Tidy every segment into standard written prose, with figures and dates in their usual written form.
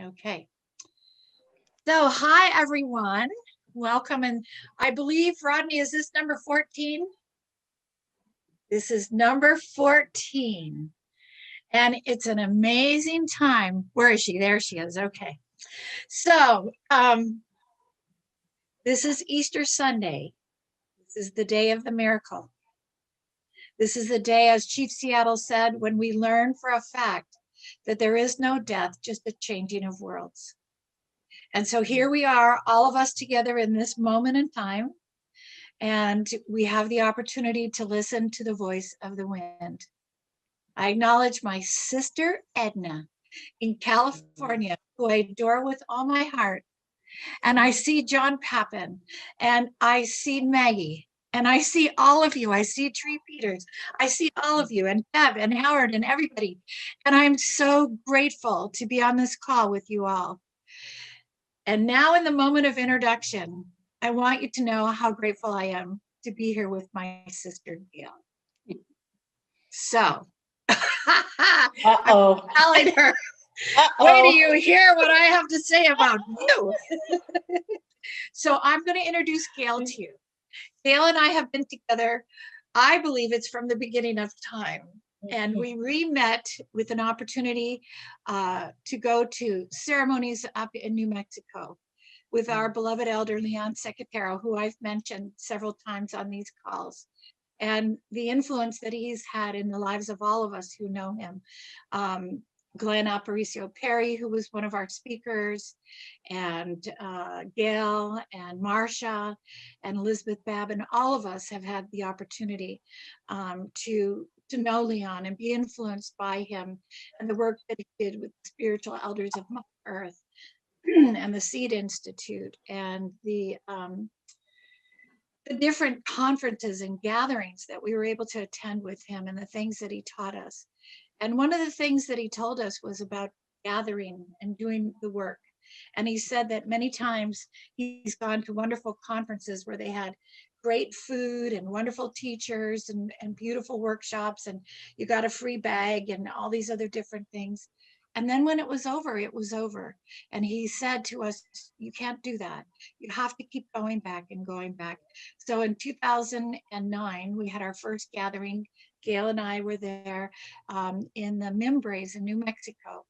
Okay. So, hi everyone. Welcome. And I believe, Rodney, is this number 14? This is number 14. And it's an amazing time. Where is she? There she is. Okay. So, this is Easter Sunday. This is the day of the miracle. This is the day, as Chief Seattle said, when we learn for a fact that there is no death, just a changing of worlds. And so here we are, all of us together in this moment in time, and we have the opportunity to listen to the voice of the wind. I acknowledge my sister Edna in California, who I adore with all my heart. And I see John Pappin, and I see Maggie, and I see all of you. I see Tree Peters. I see all of you, and Deb and Howard and everybody. And I'm so grateful to be on this call with you all. And now, in the moment of introduction, I want you to know how grateful I am to be here with my sister, Gail. So, I'm telling her, wait till you hear what I have to say about you. So I'm going to introduce Gail to you. Gail and I have been together, I believe it's from the beginning of time. And we re-met with an opportunity to go to ceremonies up in New Mexico with our beloved elder, Leon Secretero, who I've mentioned several times on these calls, and the influence that he's had in the lives of all of us who know him. Glenn Aparicio Perry, who was one of our speakers, and Gail and Marcia and Elizabeth Babin, all of us have had the opportunity to know Leon and be influenced by him and the work that he did with the spiritual elders of Mother Earth and the Seed Institute and the different conferences and gatherings that we were able to attend with him and the things that he taught us. And one of the things that he told us was about gathering and doing the work. And he said that many times he's gone to wonderful conferences where they had great food and wonderful teachers and beautiful workshops, and you got a free bag and all these other different things. And then when it was over, it was over. And he said to us, you can't do that. You have to keep going back and going back. So in 2009, we had our first gathering. Gail and I were there in the Mimbres in New Mexico.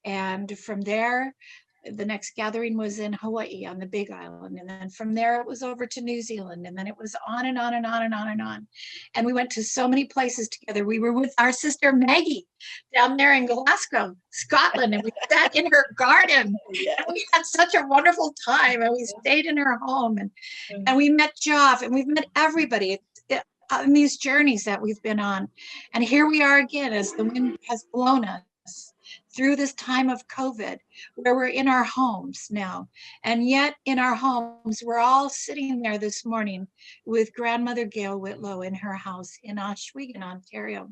And from there, the next gathering was in Hawaii on the Big Island. And then from there, it was over to New Zealand. And then it was on and on and on and on and on. And we went to so many places together. We were with our sister Maggie down there in Glasgow, Scotland. And we sat in her garden. Yes. And we had such a wonderful time. And we stayed in her home. And we met Joff, and we've met everybody on these journeys that we've been on. And here we are again as the wind has blown us through this time of COVID, where we're in our homes now. And yet in our homes, we're all sitting there this morning with grandmother Gail Whitlow in her house in Oswego, Ontario.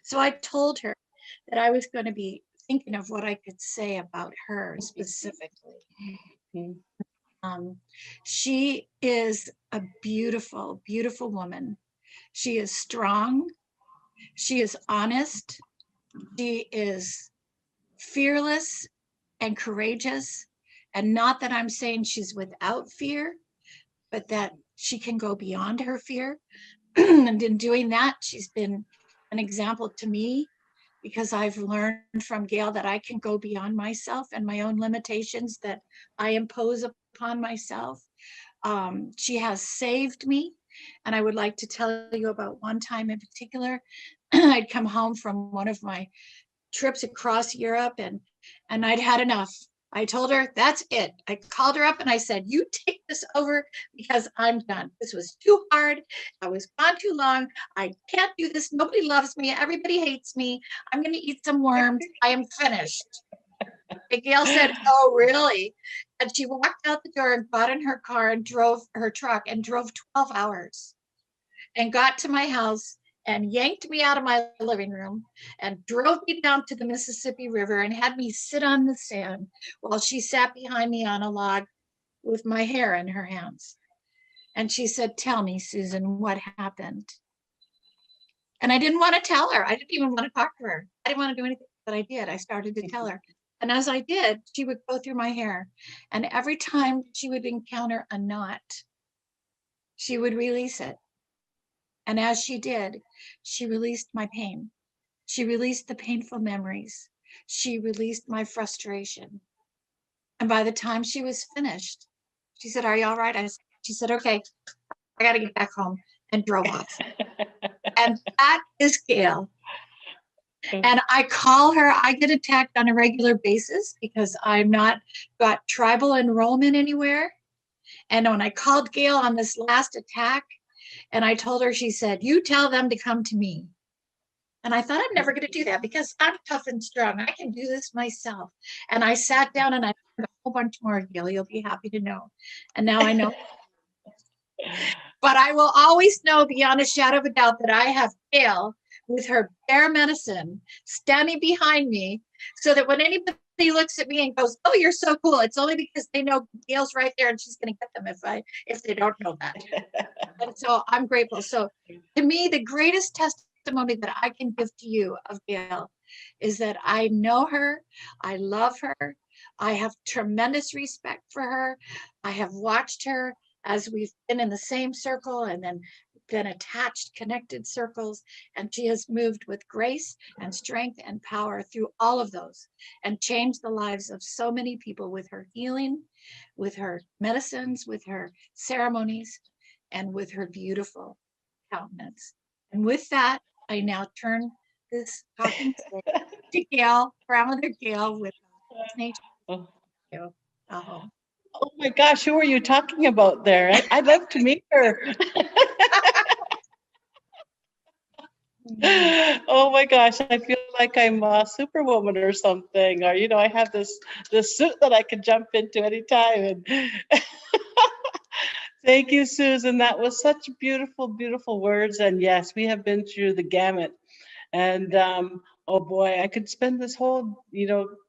So I told her that I was going to be thinking of what I could say about her specifically. She is a beautiful, beautiful woman. She is strong. She is honest. She is fearless and courageous. And not that I'm saying she's without fear, but that she can go beyond her fear. And in doing that, she's been an example to me, because I've learned from Gail that I can go beyond myself and my own limitations that I impose upon myself. She has saved me. And I would like to tell you about one time in particular. I'd come home from one of my trips across Europe, and I'd had enough. I told her, that's it. I called her up and I said, you take this over because I'm done. This was too hard. I was gone too long. I can't do this. Nobody loves me. Everybody hates me. I'm going to eat some worms. I am finished. And Gail said, oh, really? And she walked out the door and got in her car and drove her truck and drove 12 hours and got to my house and yanked me out of my living room and drove me down to the Mississippi River and had me sit on the sand while she sat behind me on a log with my hair in her hands. And she said, tell me, Susan, what happened? And I didn't want to tell her. I didn't even want to talk to her. I didn't want to do anything, but I did. I started to tell her. And as I did, she would go through my hair. And every time she would encounter a knot, she would release it. And as she did, she released my pain. She released the painful memories. She released my frustration. And by the time she was finished, she said, "Are you all right?" She said, "Okay, I got to get back home," and drove off. And that is Gail. And I call her, I get attacked on a regular basis because I'm not got tribal enrollment anywhere. And when I called Gail on this last attack and I told her, she said, "You tell them to come to me." And I thought I'm never going to do that because I'm tough and strong. I can do this myself. And I sat down and I learned a whole bunch more, Gail. You'll be happy to know. And now I know. But I will always know beyond a shadow of a doubt that I have Gail with her bare medicine standing behind me so that when anybody looks at me and goes, "Oh, you're so cool," it's only because they know Gail's right there and she's going to get them if they don't know that. And so I'm grateful. So to me, the greatest testimony that I can give to you of Gail is that I know her, I love her, I have tremendous respect for her. I have watched her as we've been in the same circle and then been attached, connected circles, and she has moved with grace and strength and power through all of those and changed the lives of so many people with her healing, with her medicines, with her ceremonies, and with her beautiful countenance. And with that, I now turn this talking stick to Gail, grandmother Gail with nature. Oh my gosh, who are you talking about there? I'd love to meet her. Oh my gosh, I feel like I'm a superwoman or something, or I have this suit that I can jump into anytime. And thank you, Susan. That was such beautiful, beautiful words. And yes, we have been through the gamut. And oh boy, I could spend this whole,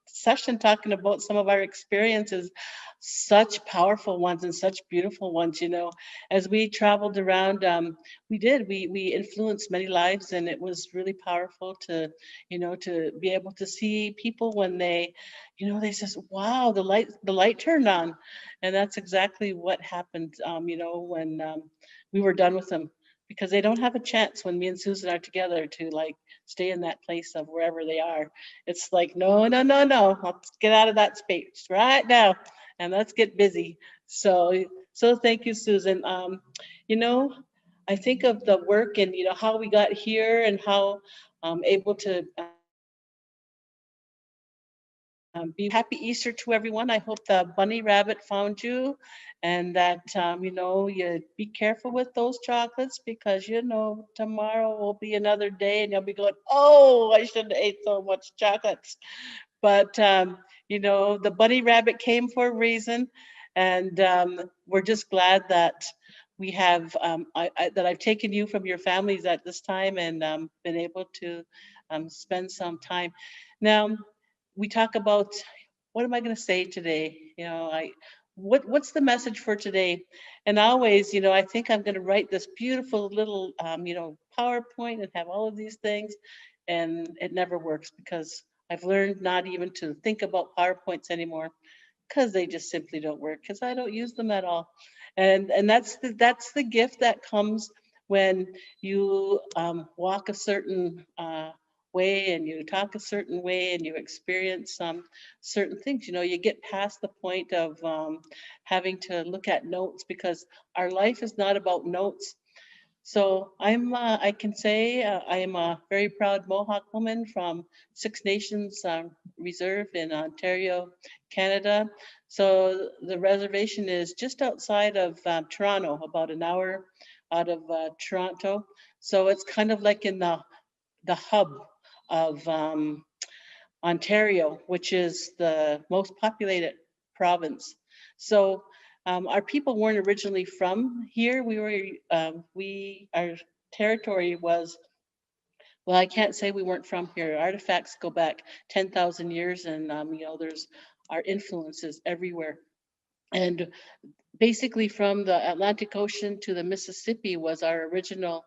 session talking about some of our experiences, such powerful ones and such beautiful ones. As we traveled around, we influenced many lives, and it was really powerful to be able to see people when they says, "Wow, the light turned on," and that's exactly what happened. When we were done with them, because they don't have a chance when me and Susan are together to stay in that place of wherever they are. It's like, no, no, no, no. Let's get out of that space right now and let's get busy. So thank you, Susan. You know, I think of the work and how we got here and how able to be happy Easter to everyone. I hope the bunny rabbit found you and that, you be careful with those chocolates because, tomorrow will be another day and you'll be going, "Oh, I shouldn't have ate so much chocolates." But, the bunny rabbit came for a reason. And we're just glad that we have, that I've taken you from your families at this time and been able to spend some time. Now, we talk about what am I going to say today? What's the message for today? And always, I think I'm going to write this beautiful little, PowerPoint and have all of these things, and it never works because I've learned not even to think about PowerPoints anymore because they just simply don't work because I don't use them at all. And that's the gift that comes when you walk a certain way and you talk a certain way and you experience some certain things. You get past the point of having to look at notes because our life is not about notes. So I can say I am a very proud Mohawk woman from Six Nations Reserve in Ontario, Canada. So the reservation is just outside of Toronto, about an hour out of Toronto. So it's kind of like in the hub of Ontario, which is the most populated province. So our people weren't originally from here. Our territory was, well, I can't say we weren't from here. Artifacts go back 10,000 years and, there's our influences everywhere. And basically from the Atlantic Ocean to the Mississippi was our original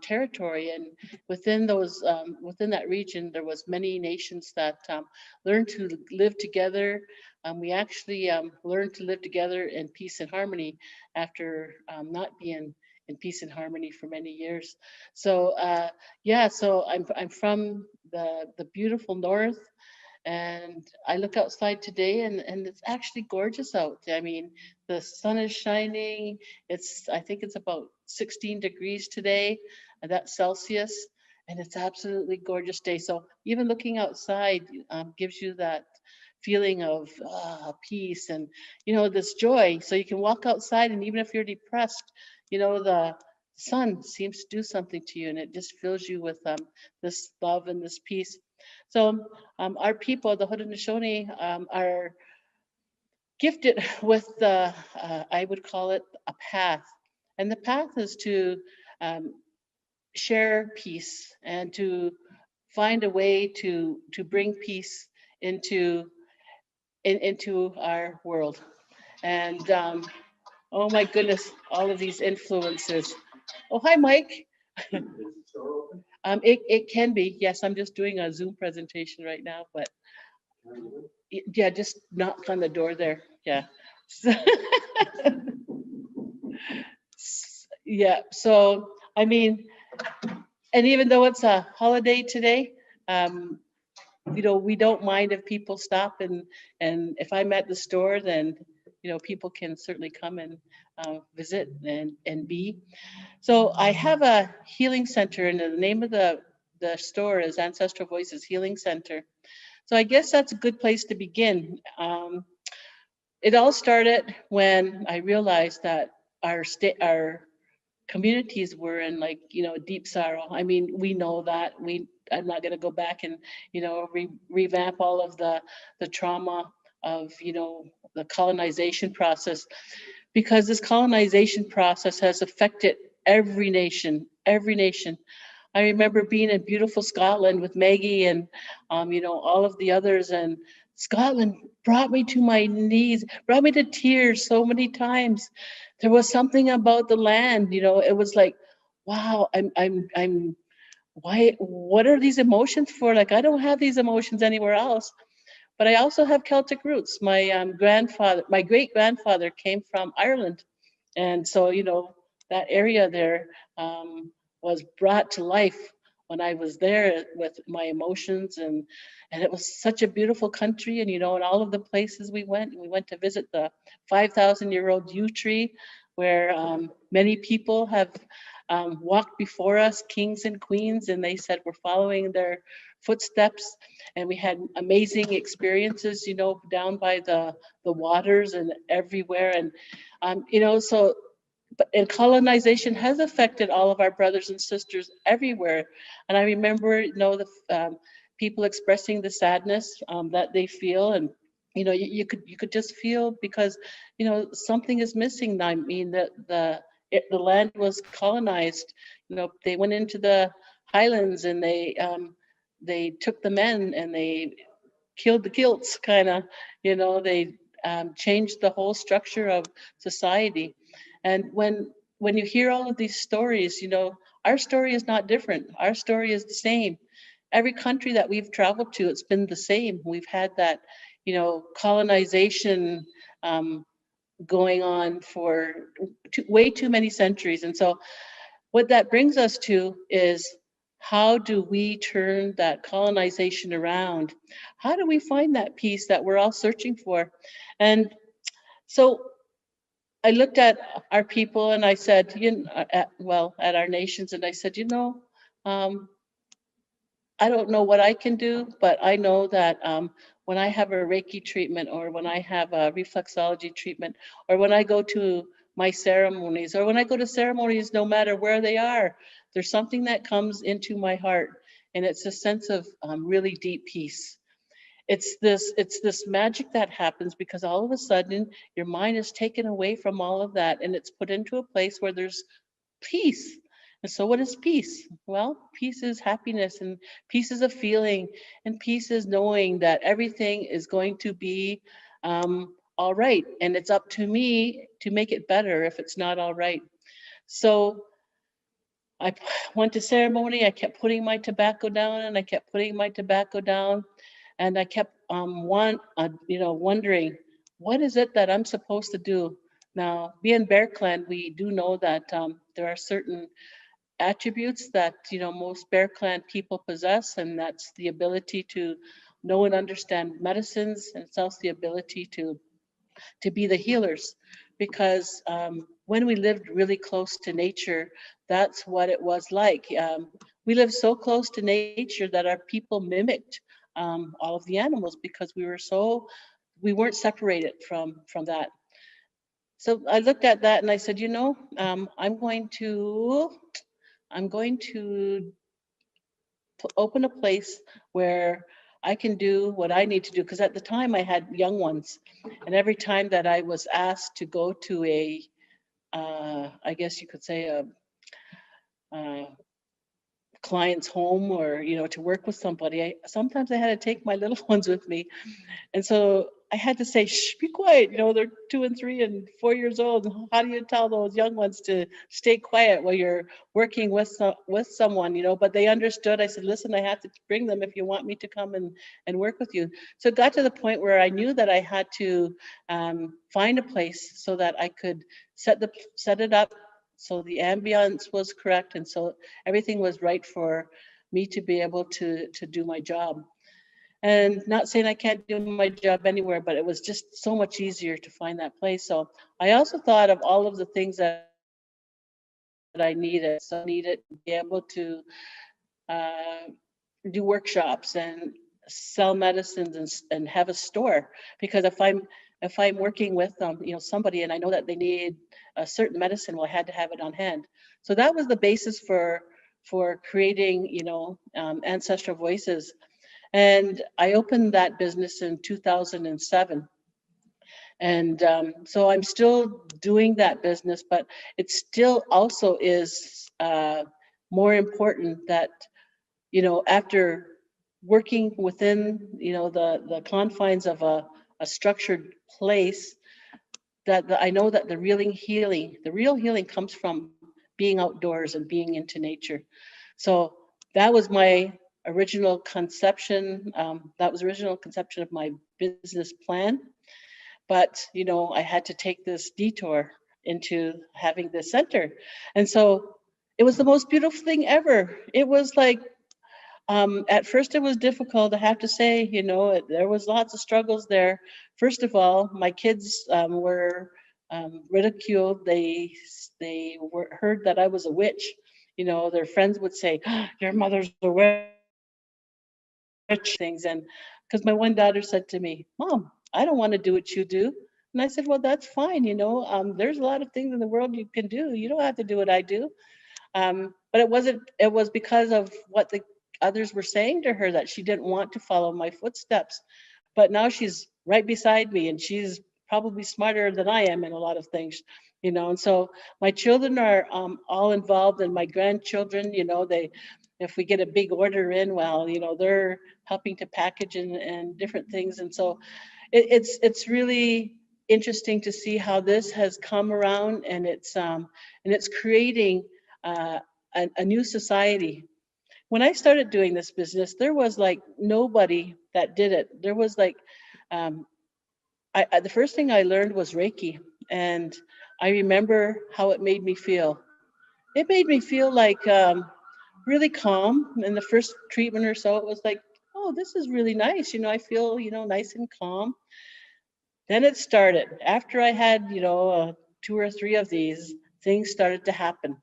territory. And within those, within that region, there was many nations that learned to live together. We actually learned to live together in peace and harmony after not being in peace and harmony for many years. So yeah, so I'm from the beautiful North, and I look outside today, and it's actually gorgeous out. I mean, the sun is shining. I think it's about 16 degrees today, and that's Celsius, and it's absolutely gorgeous day. So even looking outside gives you that feeling of peace and, this joy. So you can walk outside, and even if you're depressed, the sun seems to do something to you, and it just fills you with this love and this peace. So our people, the Haudenosaunee, are gifted with I would call it a path. And the path is to um, share peace and to find a way to bring peace into our world. And oh my goodness, all of these influences. Oh, hi, Mike. It can be. Yes, I'm just doing a Zoom presentation right now, but yeah, just knock on the door there. Yeah. Yeah. So, I mean, and even though it's a holiday today, um, we don't mind if people stop, and if I'm at the store, then people can certainly come and visit and be. So I have a healing center, and the name of the store is Ancestral Voices Healing Center. So I guess that's a good place to begin. It all started when I realized that our communities were in, like, deep sorrow. I mean, we know that. I'm not going to go back and revamp all of the trauma of the colonization process, because this colonization process has affected every nation, every nation. I remember being in beautiful Scotland with Maggie and all of the others, and Scotland brought me to my knees, brought me to tears so many times. There was something about the land, it was like, wow, I'm why, what are these emotions for? Like, I don't have these emotions anywhere else. But I also have Celtic roots. My my great grandfather came from Ireland, and so that area there was brought to life when I was there with my emotions, and it was such a beautiful country. And in all of the places we went to visit the 5,000-year-old yew tree, where many people have walked before us, kings and queens, and they said we're following their footsteps. And we had amazing experiences, down by the waters and everywhere. And so, and colonization has affected all of our brothers and sisters everywhere. And I remember, the people expressing the sadness that they feel, and you could just feel, because something is missing. I mean, the land was colonized. They went into the highlands, and they took the men, and they killed the kilts, kind of. They changed the whole structure of society. And when you hear all of these stories, our story is not different. Our story is the same. Every country that we've traveled to, it's been the same. We've had that, colonization going on for way too many centuries. And so what that brings us to is, how do we turn that colonization around? How do we find that peace that we're all searching for? And so I looked at our people, and I said, at our nations, and I said, um, I don't know what I can do, but I know that when I have a Reiki treatment, or when I have a reflexology treatment, or when I go to my ceremonies, or when I go to ceremonies, no matter where they are, there's something that comes into my heart, and it's a sense of really deep peace. It's this magic that happens, because all of a sudden your mind is taken away from all of that, and it's put into a place where there's peace. And so what is peace? Well, peace is happiness, and peace is a feeling, and peace is knowing that everything is going to be all right, and it's up to me to make it better if it's not all right. So I went to ceremony, I kept putting my tobacco down, and I kept putting my tobacco down, and I kept wondering, what is it that I'm supposed to do? Now, being Bear Clan, we do know that there are certain attributes that most Bear Clan people possess, and that's the ability to know and understand medicines, and it's also the ability to be the healers, because when we lived really close to nature, that's what it was like. We lived so close to nature that our people mimicked all of the animals, because we weren't separated from that. So I looked at that and I said, I'm going to open a place where I can do what I need to do. Because at the time I had young ones, and every time that I was asked to go to I guess you could say a client's home, or to work with somebody, sometimes I had to take my little ones with me. And so I had to say, shh, be quiet. They're 2 and 3 and 4 years old. How do you tell those young ones to stay quiet while you're working with someone, But they understood. I said, listen, I have to bring them if you want me to come and work with you. So it got to the point where I knew that I had to find a place so that I could set it up so the ambience was correct, and so everything was right for me to be able to do my job. And not saying I can't do my job anywhere, but it was just so much easier to find that place. So I also thought of all of the things that I needed. So I needed to be able to uh, do workshops and sell medicines and have a store. Because if I'm working with somebody, and I know that they need a certain medicine, well, I had to have it on hand. So that was the basis for creating Ancestral Voices. And I opened that business in 2007. And so I'm still doing that business, but it still also is more important that, after working within, the confines of a structured place, that I know that the real healing comes from being outdoors and being into nature. So that was my original conception. That was the original conception of my business plan. But, I had to take this detour into having this center. And so it was the most beautiful thing ever. It was like, at first it was difficult, I have to say, there was lots of struggles there. First of all, my kids were ridiculed. They heard that I was a witch. Their friends would say, your mother's a witch, things. And because my one daughter said to me, Mom, I don't want to do what you do. And I said, well, that's fine. There's a lot of things in the world you can do. You don't have to do what I do. But it was because of what the others were saying to her that she didn't want to follow my footsteps. But now she's right beside me, and she's probably smarter than I am in a lot of things, and so my children are all involved, and my grandchildren, if we get a big order in, well, they're helping to package and different things. And so it's really interesting to see how this has come around, and it's creating a new society. When I started doing this business, there was like nobody that did it. There was like, the first thing I learned was Reiki, and I remember how it made me feel. It made me feel like really calm. In the first treatment or so, it was like, oh, this is really nice. I feel, nice and calm. Then it started. After I had, 2 or 3 of these, things started to happen.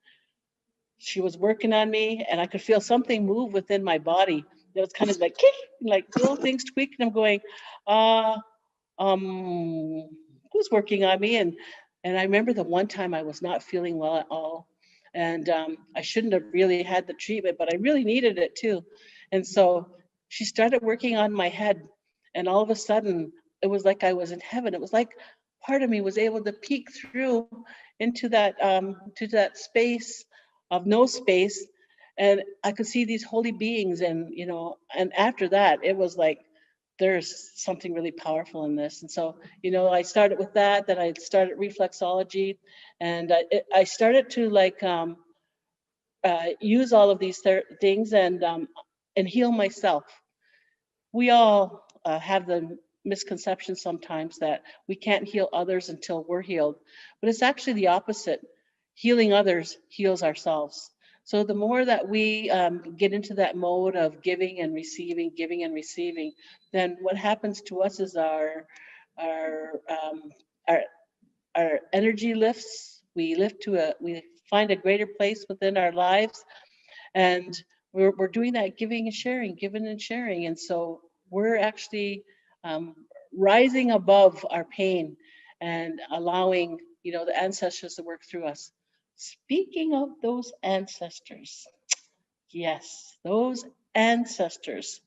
She was working on me, and I could feel something move within my body. It was kind of like, like little things tweaked, and I'm going, who's working on me? And I remember the one time I was not feeling well at all, and I shouldn't have really had the treatment, but I really needed it too. And so she started working on my head, and all of a sudden it was like I was in heaven. It was like part of me was able to peek through into that to that space of no space, and I could see these holy beings. And and after that it was like there's something really powerful in this. And so, you know, I started with that, then I started reflexology, and I started to like use all of these things and heal myself. We all have the misconception sometimes that we can't heal others until we're healed, but it's actually the opposite. Healing others heals ourselves. So the more that we get into that mode of giving and receiving, then what happens to us is our um, our our energy lifts. We find a greater place within our lives, and we're doing that giving and sharing, giving and sharing. And so we're actually um, rising above our pain and allowing, you know, the ancestors to work through us. Speaking of those ancestors, yes, those ancestors.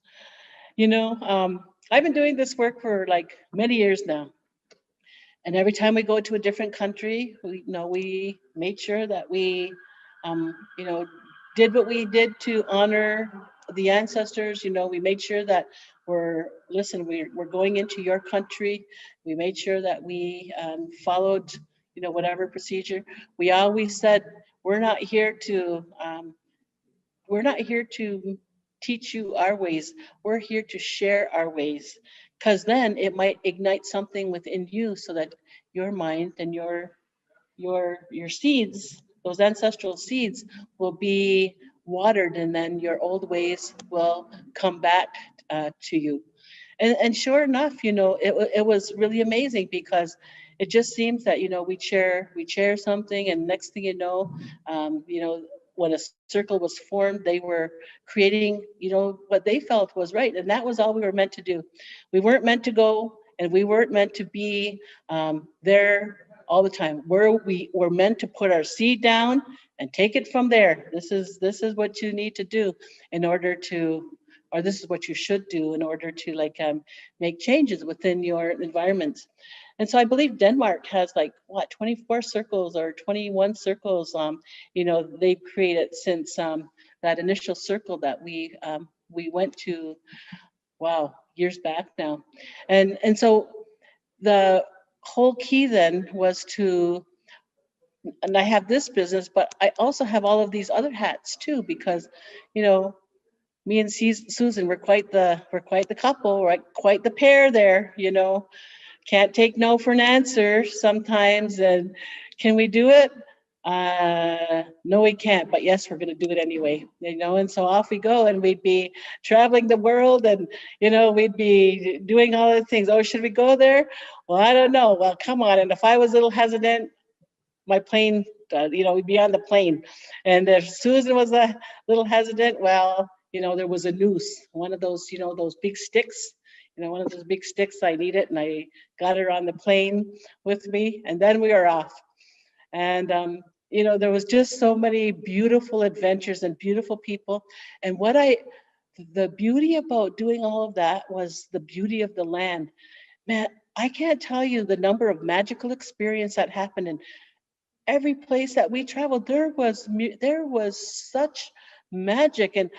You know, I've been doing this work for like many years now. And every time we go to a different country, we made sure that we, you know, did what we did to honor the ancestors. You know, we made sure that we're going into your country. We made sure that we followed, you know, whatever procedure. We always said, we're not here to we're not here to teach you our ways. We're here to share our ways, because then it might ignite something within you so that your mind and your seeds, those ancestral seeds, will be watered, and then your old ways will come back to you. And sure enough, you know, it was really amazing, because it just seems that, you know, we share something, and next thing you know, when a circle was formed, they were creating, you know, what they felt was right, and that was all we were meant to do. We weren't meant to go, and we weren't meant to be there all the time. We were meant to put our seed down and take it from there. This is what you need to do in order to, or this is what you should do in order to like make changes within your environment. And so I believe Denmark has like what, 24 circles or 21 circles, you know, they've created since that initial circle that we went to, wow, years back now. And so the whole key then was to, and I have this business, but I also have all of these other hats too, because, you know, me and Susan, we're quite the couple, right? Quite the pair there, you know. Can't take no for an answer sometimes. And can we do it? No, we can't. But yes, we're going to do it anyway, you know. And so off we go, and we'd be traveling the world, and you know, we'd be doing all the things. Oh, should we go there? Well, I don't know. Well, come on. And if I was a little hesitant, my plane, you know, we'd be on the plane. And if Susan was a little hesitant, well, you know, there was a noose, one of those, you know, those big sticks, you know, one of those big sticks. I need it, and I got her on the plane with me, and then we were off. And you know, there was just so many beautiful adventures and beautiful people. And the beauty about doing all of that was the beauty of the land. Man, I can't tell you the number of magical experience that happened in every place that we traveled. There was such magic, and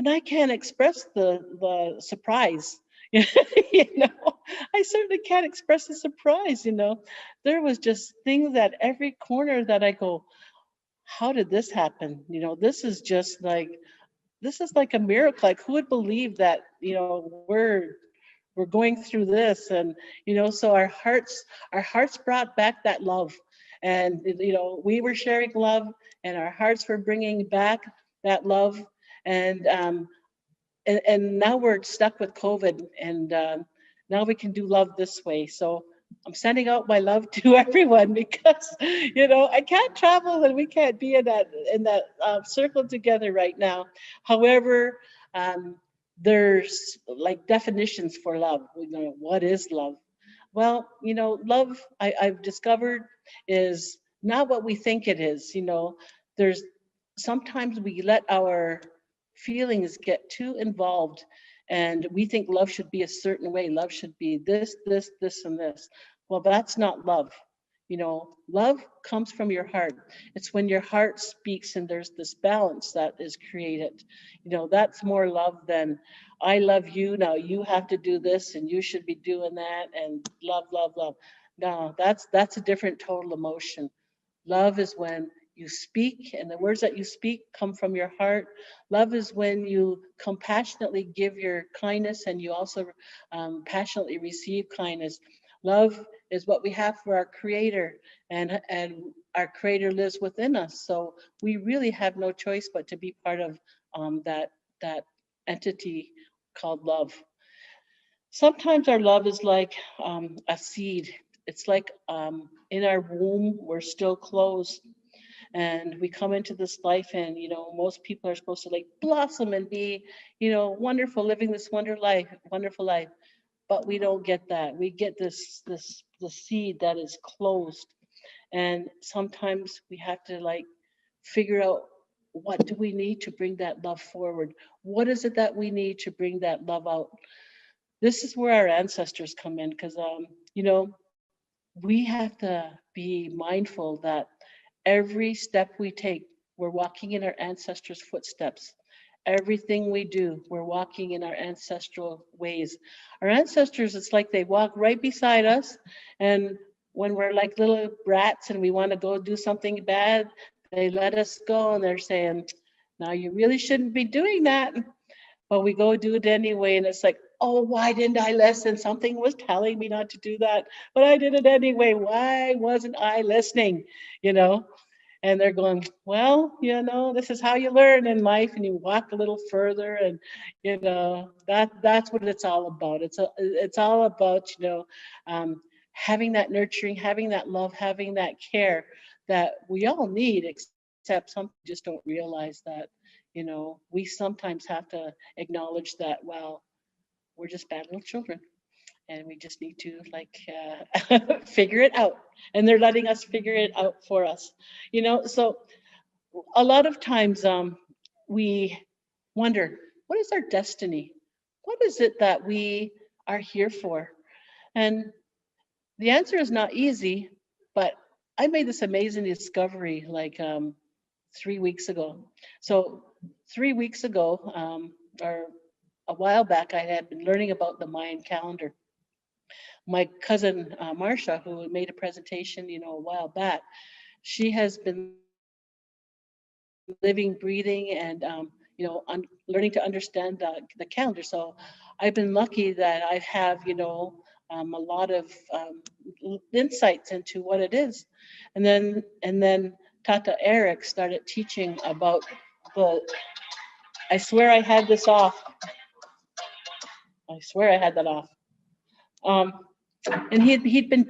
I can't express the surprise. You know, I certainly can't express the surprise. You know, there was just things at every corner that I go, how did this happen? You know, this is like a miracle. Like, who would believe that, you know, we're going through this? And you know, so our hearts brought back that love, and you know, we were sharing love, and our hearts were bringing back that love. And um and, and now we're stuck with COVID, and now we can do love this way. So I'm sending out my love to everyone, because you know, I can't travel, and we can't be in that circle together right now. However, um, there's like definitions for love. You know, what is love? Well, you know, love, I've discovered, is not what we think it is. You know, there's sometimes we let our feelings get too involved, and we think love should be a certain way. Love should be this, this, this, and this. Well, that's not love. love comes from your heart. It's when your heart speaks and there's this balance that is created. That's more love than I love you, now you have to do this and you should be doing that, and love, love, love. No, that's a different total emotion. Love is when you speak and the words that you speak come from your heart. Love is when you compassionately give your kindness and you also passionately receive kindness. Love is what we have for our Creator, and our Creator lives within us. So we really have no choice but to be part of that entity called love. Sometimes our love is like a seed. It's like in our womb, we're still closed, and we come into this life, and most people are supposed to like blossom and be wonderful, living this wonderful life, but we don't get that. We get the seed that is closed, and sometimes we have to like figure out, what do we need to bring that love forward? What is it that we need to bring that love out? This is where our ancestors come in, because we have to be mindful that every step we take, we're walking in our ancestors' footsteps. Everything we do, we're walking in our ancestral ways. Our ancestors, it's like they walk right beside us, and when we're like little brats and we want to go do something bad, they let us go and they're saying, now you really shouldn't be doing that. But we go do it anyway, and it's like, oh, why didn't I listen? Something was telling me not to do that, but I did it anyway. Why wasn't I listening? You know? And they're going, well, this is how you learn in life, and you walk a little further, and that's what it's all about. It's all about having that nurturing, having that love, having that care that we all need, except some just don't realize that. We sometimes have to acknowledge that, well, we're just bad little children, and we just need to figure it out, and they're letting us figure it out for us. So a lot of times we wonder, what is our destiny? What is it that we are here for? And the answer is not easy, but I made this amazing discovery 3 weeks ago. So 3 weeks ago, or a while back, I had been learning about the Mayan calendar. My cousin Marsha, who made a presentation, a while back, she has been living, breathing, and learning to understand the calendar. So I've been lucky that I have a lot of insights into what it is, and then Tata Eric started teaching about the. I swear I had this off. I swear I had that off. And he'd been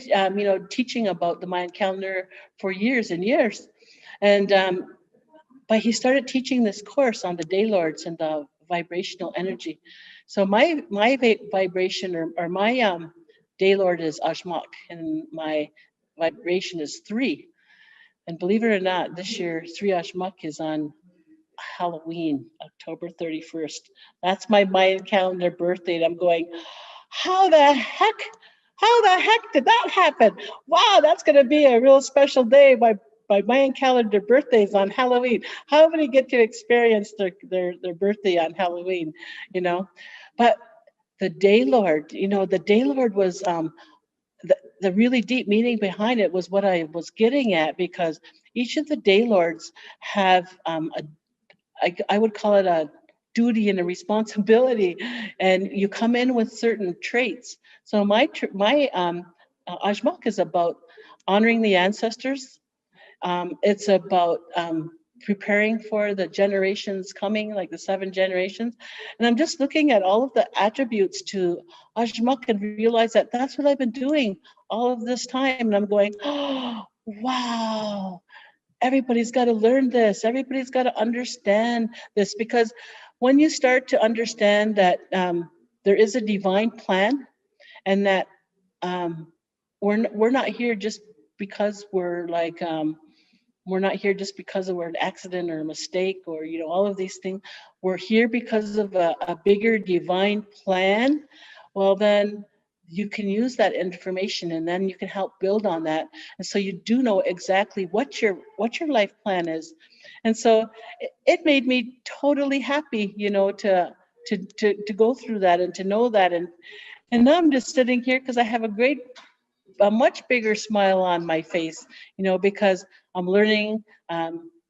teaching about the Mayan calendar for years and years, and but he started teaching this course on the day lords and the vibrational energy. So my vibration or my day lord is Ajmak, and my vibration is 3. And believe it or not, this year 3 Ajmak is on Halloween, October 31st. That's my Mayan calendar birthday. And I'm going, how the heck? How the heck did that happen? Wow, that's going to be a real special day. My Mayan calendar birthday is on Halloween. How many get to experience their birthday on Halloween? But the Day Lord, the Day Lord was the really deep meaning behind it was what I was getting at, because each of the Day Lords have I would call it a duty and a responsibility, and you come in with certain traits. So my Ajmak is about honoring the ancestors. It's about preparing for the generations coming, like the 7 generations. And I'm just looking at all of the attributes to Ajmak and realize that that's what I've been doing all of this time. And I'm going, oh, wow. Everybody's got to learn this. Everybody's got to understand this, because when you start to understand that there is a divine plan, and that we're not here just because we're not here just because of an accident or a mistake or all of these things. We're here because of a bigger divine plan. Well, then you can use that information, and then you can help build on that. And so you do know exactly what your life plan is. And so it made me totally happy, to go through that and to know that. And now I'm just sitting here because I have a much bigger smile on my face, because I'm learning,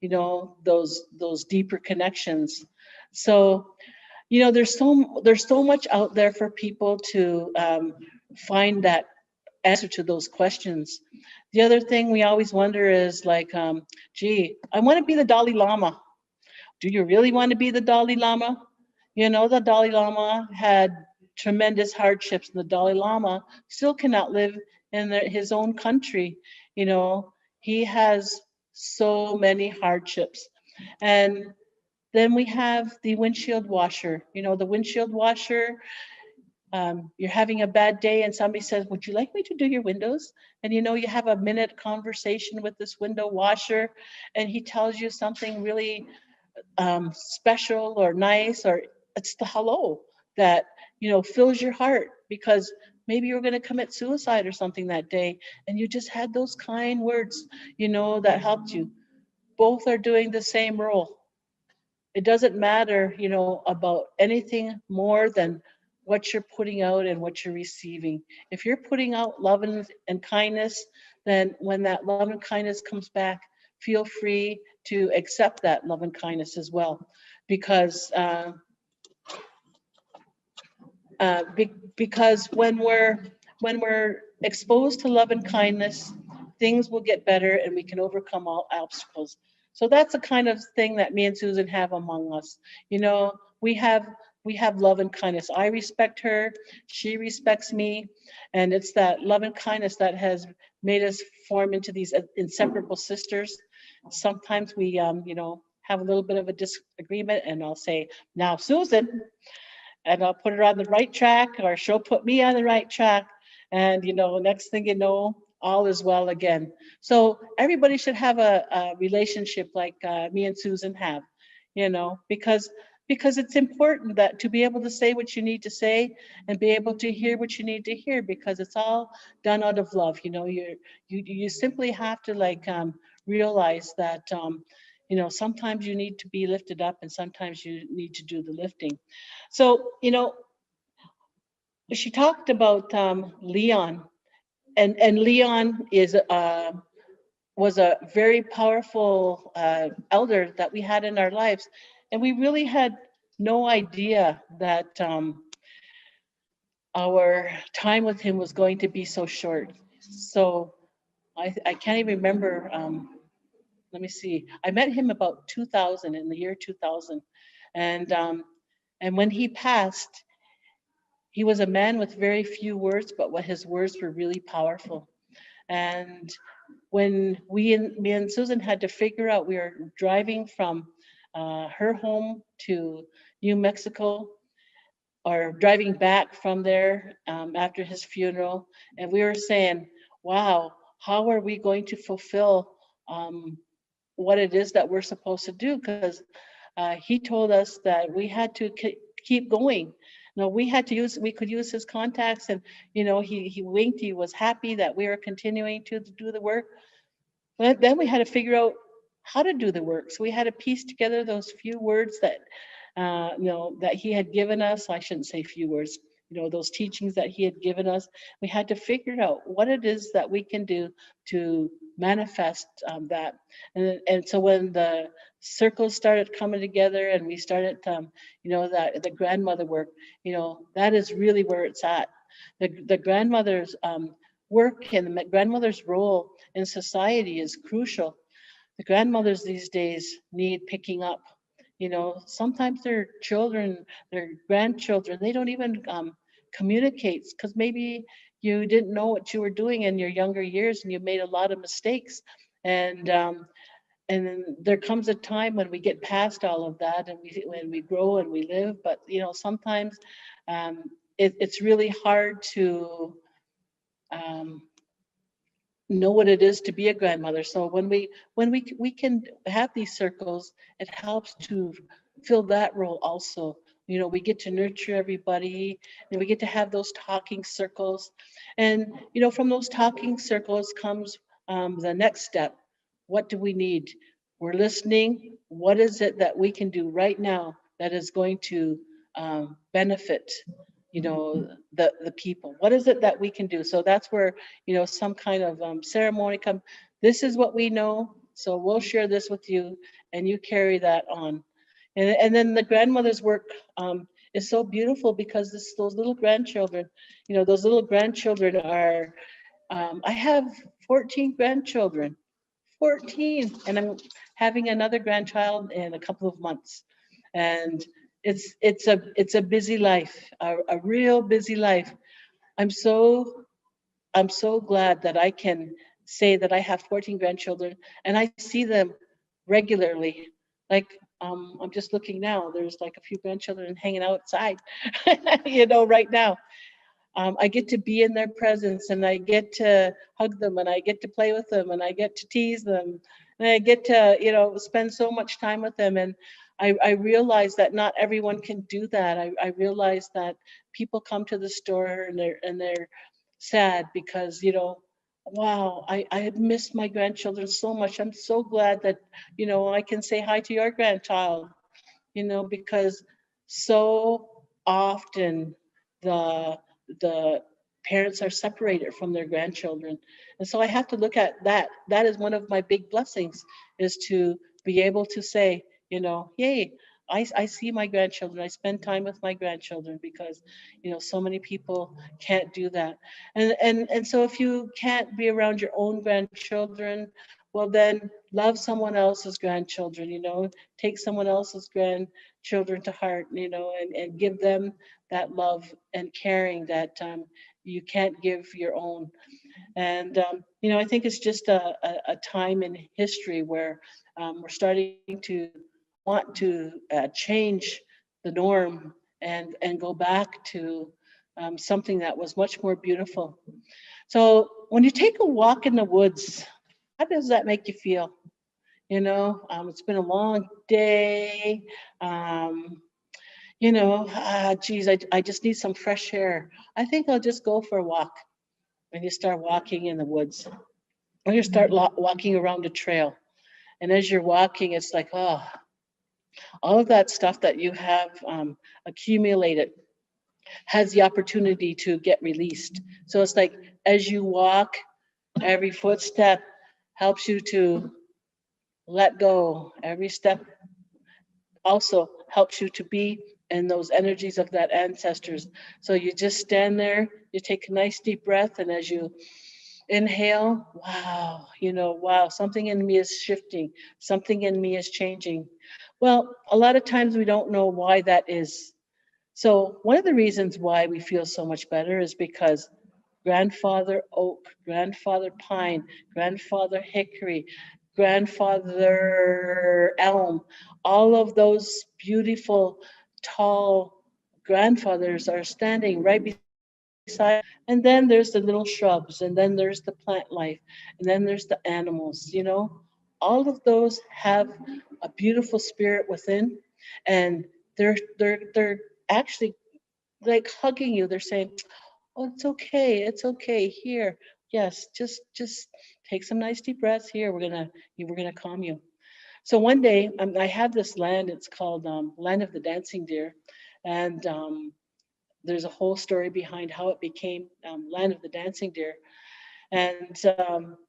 those deeper connections. So, there's so much out there for people to find that answer to those questions. The other thing we always wonder is like, gee, I want to be the Dalai Lama. Do you really want to be the Dalai Lama? The Dalai Lama had tremendous hardships, and the Dalai Lama still cannot live in his own country. He has so many hardships. And then we have the windshield washer. The windshield washer, you're having a bad day and somebody says, would you like me to do your windows? And you have a minute conversation with this window washer, and he tells you something really special or nice, or it's the hello that fills your heart, because maybe you're going to commit suicide or something that day, and you just had those kind words that helped you. Both are doing the same role. It doesn't matter about anything more than what you're putting out and what you're receiving. If you're putting out love and kindness, then when that love and kindness comes back, feel free to accept that love and kindness as well, because because when we're exposed to love and kindness, things will get better and we can overcome all obstacles. So that's the kind of thing that me and Susan have among us. We have love and kindness. I respect her, she respects me, and it's that love and kindness that has made us form into these inseparable sisters. Sometimes we have a little bit of a disagreement, and I'll say, now Susan, and I'll put her on the right track, or she'll put me on the right track. And, next thing you know, all is well again. So everybody should have a relationship like me and Susan have, because it's important that to be able to say what you need to say and be able to hear what you need to hear, because it's all done out of love. You simply have to realize that, sometimes you need to be lifted up and sometimes you need to do the lifting. So, she talked about Leon, and Leon was a very powerful elder that we had in our lives, and we really had no idea that our time with him was going to be so short. So I can't even remember. Let me see. I met him about 2000, in the year 2000, and when he passed, he was a man with very few words, but what his words were really powerful. And when me and Susan had to figure out, we were driving from her home to New Mexico, or driving back from there after his funeral, and we were saying, wow, how are we going to fulfill what it is that we're supposed to do? Because he told us that we had to keep going. We could use his contacts, and he winked. He was happy that we were continuing to do the work. But then we had to figure out how to do the work. So we had to piece together those few words that that he had given us. I shouldn't say few words. Those teachings that he had given us. We had to figure out what it is that we can do to manifest that. And so when the circles started coming together and we started, that the grandmother work, that is really where it's at. The grandmother's work and the grandmother's role in society is crucial. The grandmothers these days need picking up. Sometimes their children, their grandchildren, they don't even communicate, because maybe you didn't know what you were doing in your younger years and you made a lot of mistakes. And then there comes a time when we get past all of that, and when we grow and we live. But sometimes it's really hard to know what it is to be a grandmother. So when we can have these circles, it helps to fill that role also. we get to nurture everybody, and we get to have those talking circles. And, from those talking circles comes the next step. What do we need? We're listening. What is it that we can do right now that is going to benefit, the people? What is it that we can do? So that's where, some kind of ceremony come. This is what we know. So we'll share this with you, and you carry that on. And then the grandmother's work is so beautiful because those little grandchildren, those little grandchildren are, I have 14 grandchildren, 14, and I'm having another grandchild in a couple of months. And it's a busy life, a real busy life. I'm so I'm so glad that I can say that I have 14 grandchildren and I see them regularly. Like, I'm just looking now, there's like a few grandchildren hanging outside, right now. I get to be in their presence and I get to hug them and I get to play with them and I get to tease them and I get to, spend so much time with them. And I realize that not everyone can do that. I realize that people come to the store and they're sad because, wow, I have missed my grandchildren so much. I'm so glad that, I can say hi to your grandchild, because so often the the parents are separated from their grandchildren. And so I have to look at that. That is one of my big blessings, is to be able to say, yay, I see my grandchildren. I spend time with my grandchildren because, so many people can't do that. And so if you can't be around your own grandchildren, well then love someone else's grandchildren, take someone else's grandchildren to heart, and give them that love and caring that you can't give your own. And, I think it's just a time in history where we're starting to want to change the norm and go back to something that was much more beautiful. So when you take a walk in the woods, how does that make you feel? It's been a long day. Um, Geez, I just need some fresh air. I think I'll just go for a walk. When you start walking in the woods, or you start walking around a trail. And as you're walking, it's like, oh, all of that stuff that you have accumulated has the opportunity to get released. So it's like, as you walk, every footstep helps you to let go. Every step also helps you to be in those energies of that ancestors. So you just stand there, you take a nice deep breath, and as you inhale, wow, wow, something in me is shifting, something in me is changing. Well, a lot of times we don't know why that is. So one of the reasons why we feel so much better is because grandfather oak, grandfather pine, grandfather hickory, grandfather elm, all of those beautiful, tall grandfathers are standing right beside. And then there's the little shrubs, and then there's the plant life, and then there's the animals, all of those have a beautiful spirit within, and they're actually like hugging you. They're saying, oh, it's okay here. Yes, just take some nice deep breaths here. We're gonna calm you. So one day, I have this land. It's called Land of the Dancing Deer, and there's a whole story behind how it became Land of the Dancing Deer. And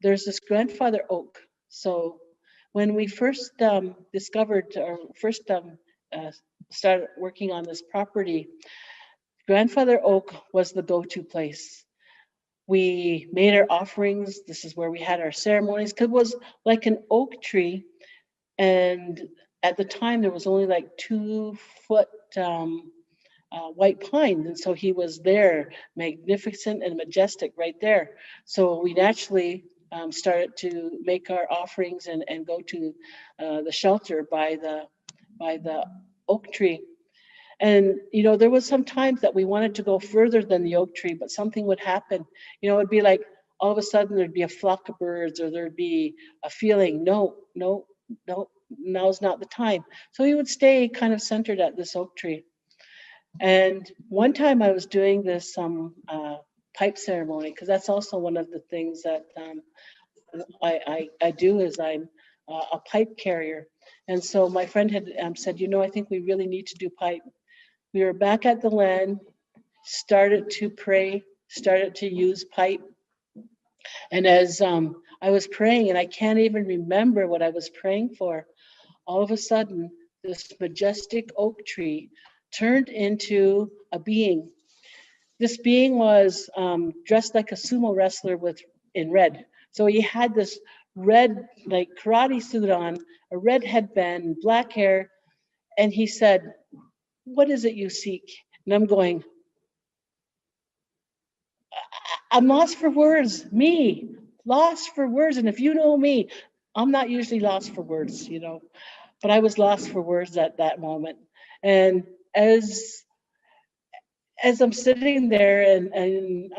there's this grandfather oak. So when we first discovered, or first started working on this property, grandfather oak was the go-to place. We made our offerings. This is where we had our ceremonies, because it was like an oak tree. And at the time, there was only like 2 foot white pine. And so he was there, magnificent and majestic right there. So we naturally started to make our offerings and go to the shelter by the oak tree. And, there was some times that we wanted to go further than the oak tree, but something would happen. It'd be like all of a sudden there'd be a flock of birds, or there'd be a feeling, no, now's not the time. So we would stay kind of centered at this oak tree. And one time I was doing this pipe ceremony, because that's also one of the things that I do is I'm a pipe carrier. And so my friend had said, I think we really need to do pipe. We were back at the land, started to pray, started to use pipe. And as I was praying, and I can't even remember what I was praying for, all of a sudden, this majestic oak tree turned into a being. This being was dressed like a sumo wrestler in red. So he had this red, like karate suit on, a red headband, black hair, and he said, "What is it you seek?" And I'm going, I'm lost for words. Me, lost for words. And if you know me, I'm not usually lost for words, but I was lost for words at that moment. And as I'm sitting there and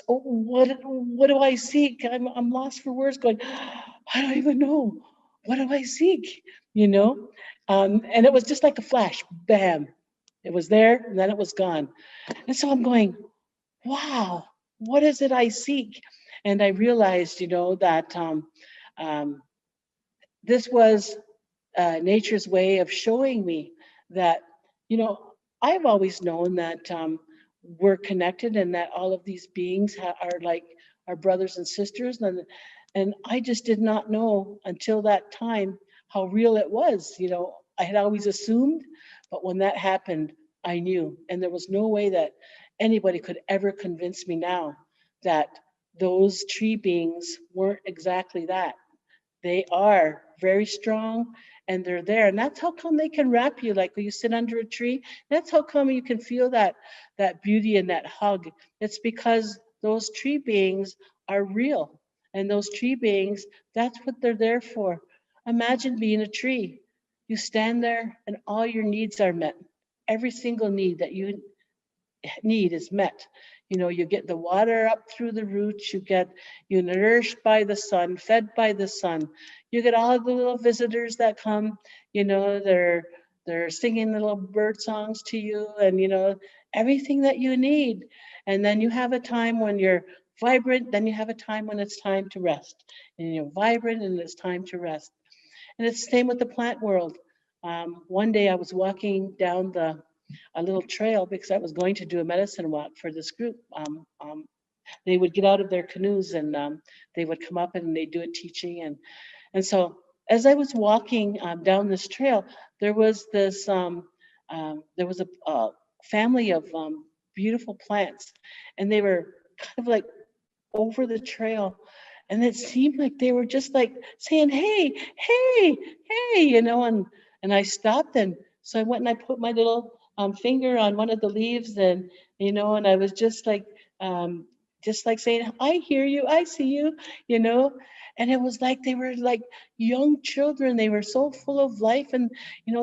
what do I seek? I'm lost for words, going, I don't even know. What do I seek? And it was just like a flash, bam. It was there and then it was gone. And so I'm going, wow, what is it I seek? And I realized, that this was nature's way of showing me that, I've always known that we're connected and that all of these beings are like our brothers and sisters. And I just did not know until that time how real it was. I had always assumed, but when that happened, I knew. And there was no way that anybody could ever convince me now that those tree beings weren't exactly that. They are very strong and they're there. And that's how come they can wrap you like when you sit under a tree. That's how come you can feel that beauty and that hug. It's because those tree beings are real. And those tree beings, that's what they're there for. Imagine being a tree. You stand there and all your needs are met. Every single need that you need is met. You get the water up through the roots, you're nourished by the sun, fed by the sun. You get all the little visitors that come, they're singing little bird songs to you and everything that you need. And then you have a time when you're vibrant, then you have a time when it's time to rest. And you're vibrant and it's time to rest. And it's the same with the plant world. One day I was walking down a little trail because I was going to do a medicine walk for this group. They would get out of their canoes and they would come up and they'd do a teaching. And so as I was walking down this trail, there was a family of beautiful plants, and they were kind of like over the trail. And it seemed like they were just like saying, hey, hey, hey, and I stopped. And so I went and I put my little finger on one of the leaves and I was just like saying, I hear you, I see you. And it was like they were like young children. They were so full of life and,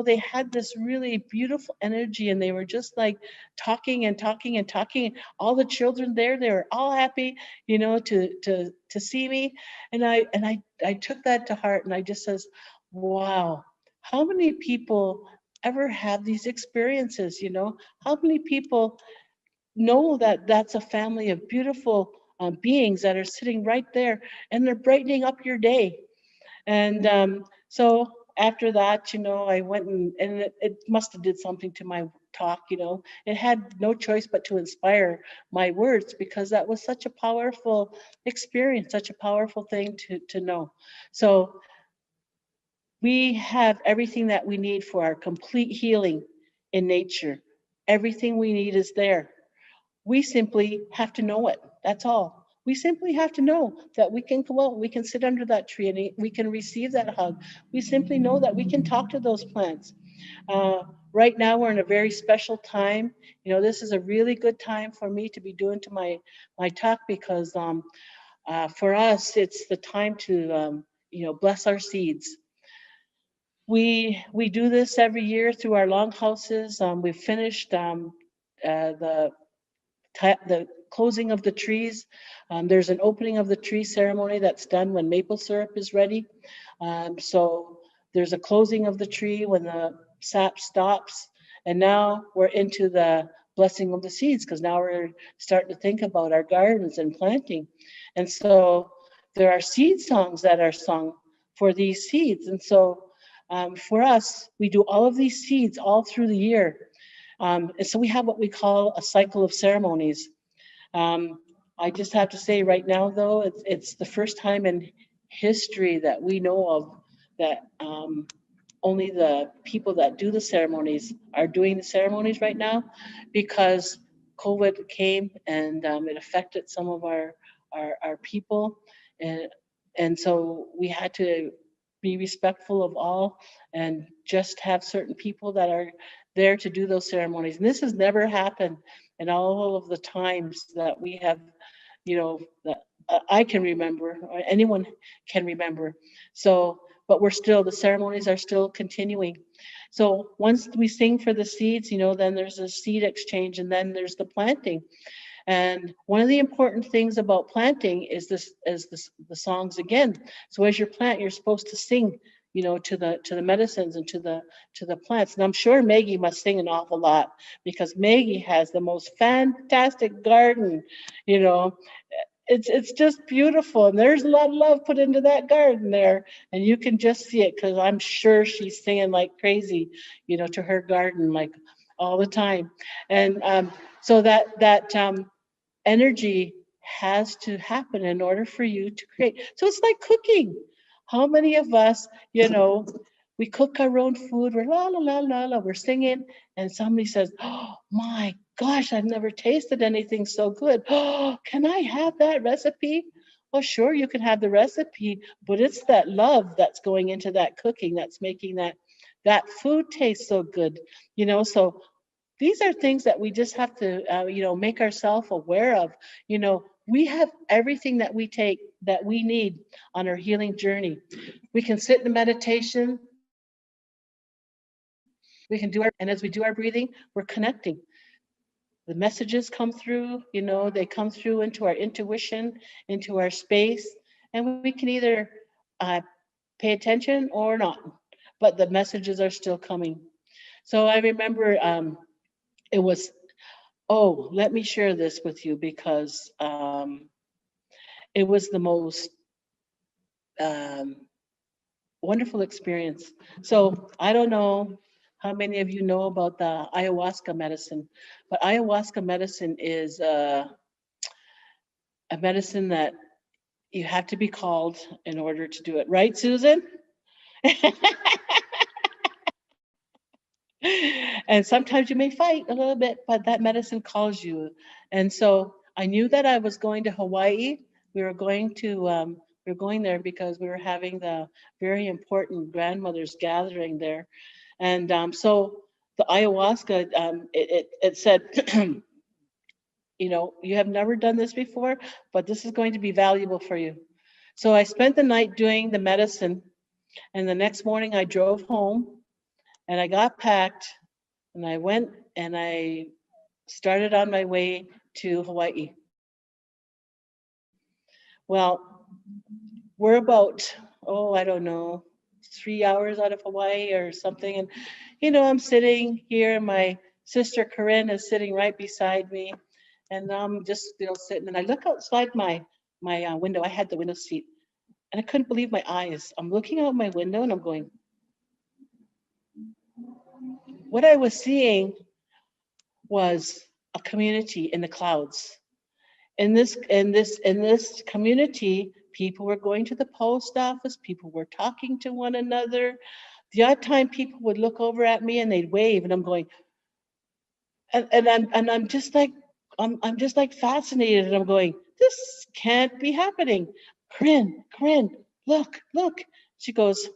they had this really beautiful energy and they were just like talking and talking and talking. All the children there, they were all happy, to see me. And I took that to heart and I just says, wow, how many people ever have these experiences? How many people know that that's a family of beautiful beings that are sitting right there and they're brightening up your day? And so after that, I went and it must have did something to my talk. It had no choice but to inspire my words because that was such a powerful experience, such a powerful thing to know. So we have everything that we need for our complete healing in nature. Everything we need is there. We simply have to know it. That's all. We simply have to know that we can go out, we can sit under that tree and we can receive that hug. We simply know that we can talk to those plants. Right now, we're in a very special time. This is a really good time for me to be doing to my talk because for us, it's the time to bless our seeds. We do this every year through our longhouses. We've finished the closing of the trees. There's an opening of the tree ceremony that's done when maple syrup is ready. So there's a closing of the tree when the sap stops. And now we're into the blessing of the seeds, because now we're starting to think about our gardens and planting. And so there are seed songs that are sung for these seeds. And so for us, we do all of these seeds all through the year. And so we have what we call a cycle of ceremonies. I just have to say right now, though, it's the first time in history that we know of that only the people that do the ceremonies are doing the ceremonies right now, because COVID came and it affected some of our people. And, and so we had to be respectful of all and just have certain people that are there to do those ceremonies. And this has never happened in all of the times that we have, that I can remember, or anyone can remember. So, but the ceremonies are still continuing. So once we sing for the seeds, then there's a seed exchange, and then there's the planting. And one of the important things about planting is the songs again. So as you plant, you're supposed to sing, to the medicines and to the plants. And I'm sure Maggie must sing an awful lot, because Maggie has the most fantastic garden, you know. It's just beautiful, and there's a lot of love put into that garden there, and you can just see it, because I'm sure she's singing like crazy, to her garden, like all the time. And so that energy has to happen in order for you to create. So it's like cooking. How many of us, we cook our own food, we're la la la la la, we're singing, and somebody says, "Oh my gosh, I've never tasted anything so good. Oh, can I have that recipe?" Well, sure, you can have the recipe, but it's that love that's going into that cooking that's making that food taste so good. So these are things that we just have to, make ourselves aware of. We have everything that we need on our healing journey. We can sit in meditation. We can and as we do our breathing, we're connecting. The messages come through, they come through into our intuition, into our space, and we can either pay attention or not, but the messages are still coming. So I remember it was, oh, let me share this with you, because it was the most um, wonderful experience. So I don't know how many of you know about the ayahuasca medicine, but ayahuasca medicine is a medicine that you have to be called in order to do it. Right, Susan? And sometimes you may fight a little bit, but that medicine calls you. And so I knew that I was going to Hawaii. We were going there because we were having the very important grandmother's gathering there. And so the ayahuasca, it said, you have never done this before, but this is going to be valuable for you. So I spent the night doing the medicine, and the next morning I drove home and I got packed and I went and I started on my way to Hawaii. Well, we're about, I don't know, 3 hours out of Hawaii or something. And, I'm sitting here, and my sister Corinne is sitting right beside me. And I'm just, sitting, and I look outside my window. I had the window seat, and I couldn't believe my eyes. I'm looking out my window and I'm going, what I was seeing was a community in the clouds. In this community, people were going to the post office, people were talking to one another. The odd time people would look over at me and they'd wave, and I'm going, and I'm just like, I'm just like fascinated, and I'm going, this can't be happening. Corinne, look. She goes,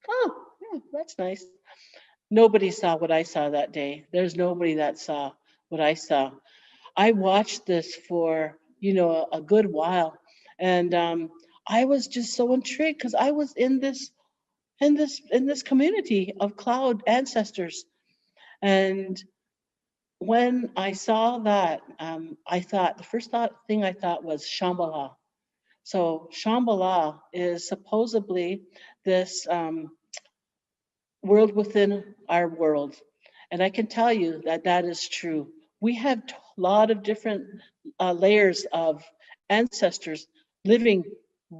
oh, yeah, that's nice. Nobody saw what I saw that day. There's nobody that saw what I saw. I watched this for, a good while. And I was just so intrigued, because I was in this community of cloud ancestors. And when I saw that, the first thing I thought was Shambhala. So Shambhala is supposedly this world within our world. And I can tell you that that is true. We have a lot of different layers of ancestors living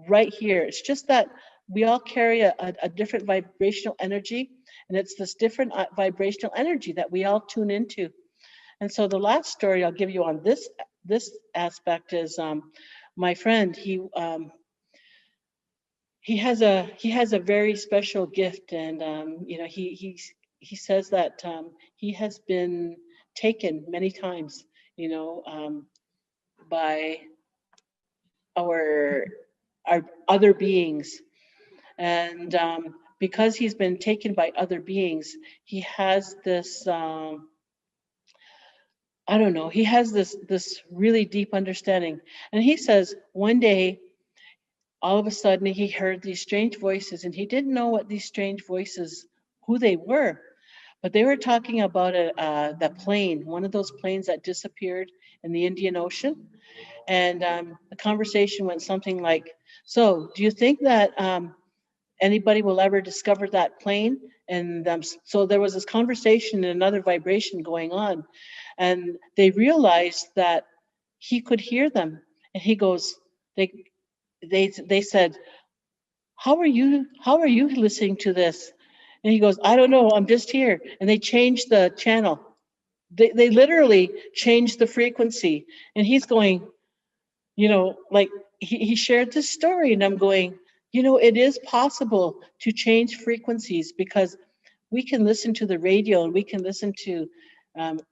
right here. It's just that we all carry a different vibrational energy, and it's this different vibrational energy that we all tune into. And so the last story I'll give you on this aspect is my friend. He has a very special gift, and he says that he has been taken many times, by our our other beings, and because he's been taken by other beings, he has this. I don't know. He has this really deep understanding, and he says one day, all of a sudden, he heard these strange voices, and he didn't know what these strange voices, who they were, but they were talking about the plane, one of those planes that disappeared in the Indian Ocean, and the conversation went something like, "So, do you think that anybody will ever discover that plane?" And so there was this conversation and another vibration going on, and they realized that he could hear them, and he goes, they said, how are you listening to this? And he goes, I don't know, I'm just here. And they changed the channel. They literally changed the frequency. And he's going, like he shared this story, and I'm going, it is possible to change frequencies, because we can listen to the radio, and we can listen to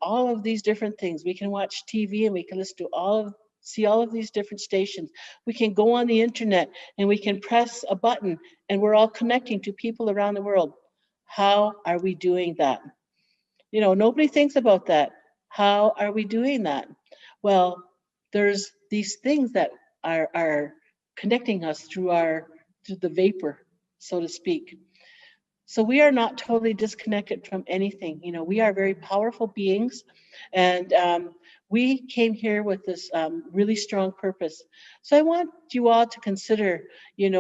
all of these different things. We can watch TV, and we can listen to see all of these different stations. We can go on the internet, and we can press a button, and we're all connecting to people around the world. How are we doing that? Nobody thinks about that. How are we doing that? Well, there's these things that are connecting us through the vapor, so to speak. So we are not totally disconnected from anything. We are very powerful beings, and we came here with this really strong purpose. So I want you all to consider, a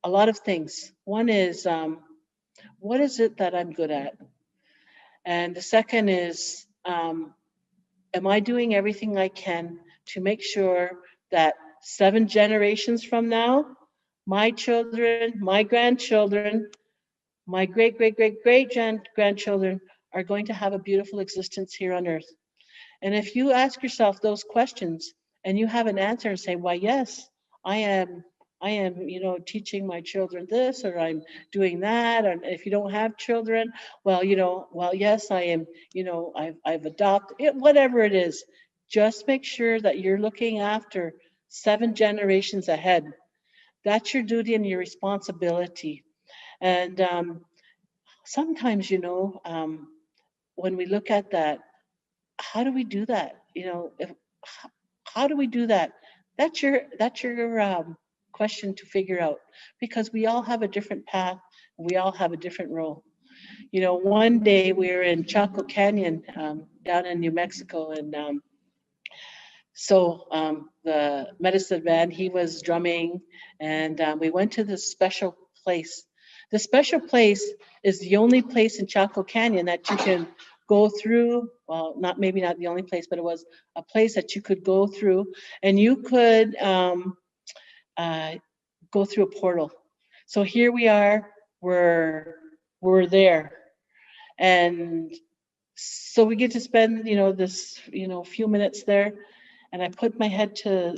lot of things. One is, what is it that I'm good at? And the second is, am I doing everything I can to make sure that 7 generations from now, my children, my grandchildren, my great, great, great, great grandchildren are going to have a beautiful existence here on earth? And if you ask yourself those questions and you have an answer and say, why, yes, I am, teaching my children this, or I'm doing that. Or if you don't have children, well, yes, I am, I've adopted it, whatever it is. Just make sure that you're looking after 7 generations ahead. That's your duty and your responsibility. And sometimes, when we look at that, how do we do that? How do we do that? That's your question to figure out, because we all have a different path. We all have a different role. One day we were in Chaco Canyon down in New Mexico, and the medicine man, he was drumming, and we went to this special place. The special place is the only place in Chaco Canyon that you can go through. Well, maybe not the only place, but it was a place that you could go through, and you could go through a portal. So here we are, we're there, and so we get to spend this few minutes there, and I put my head to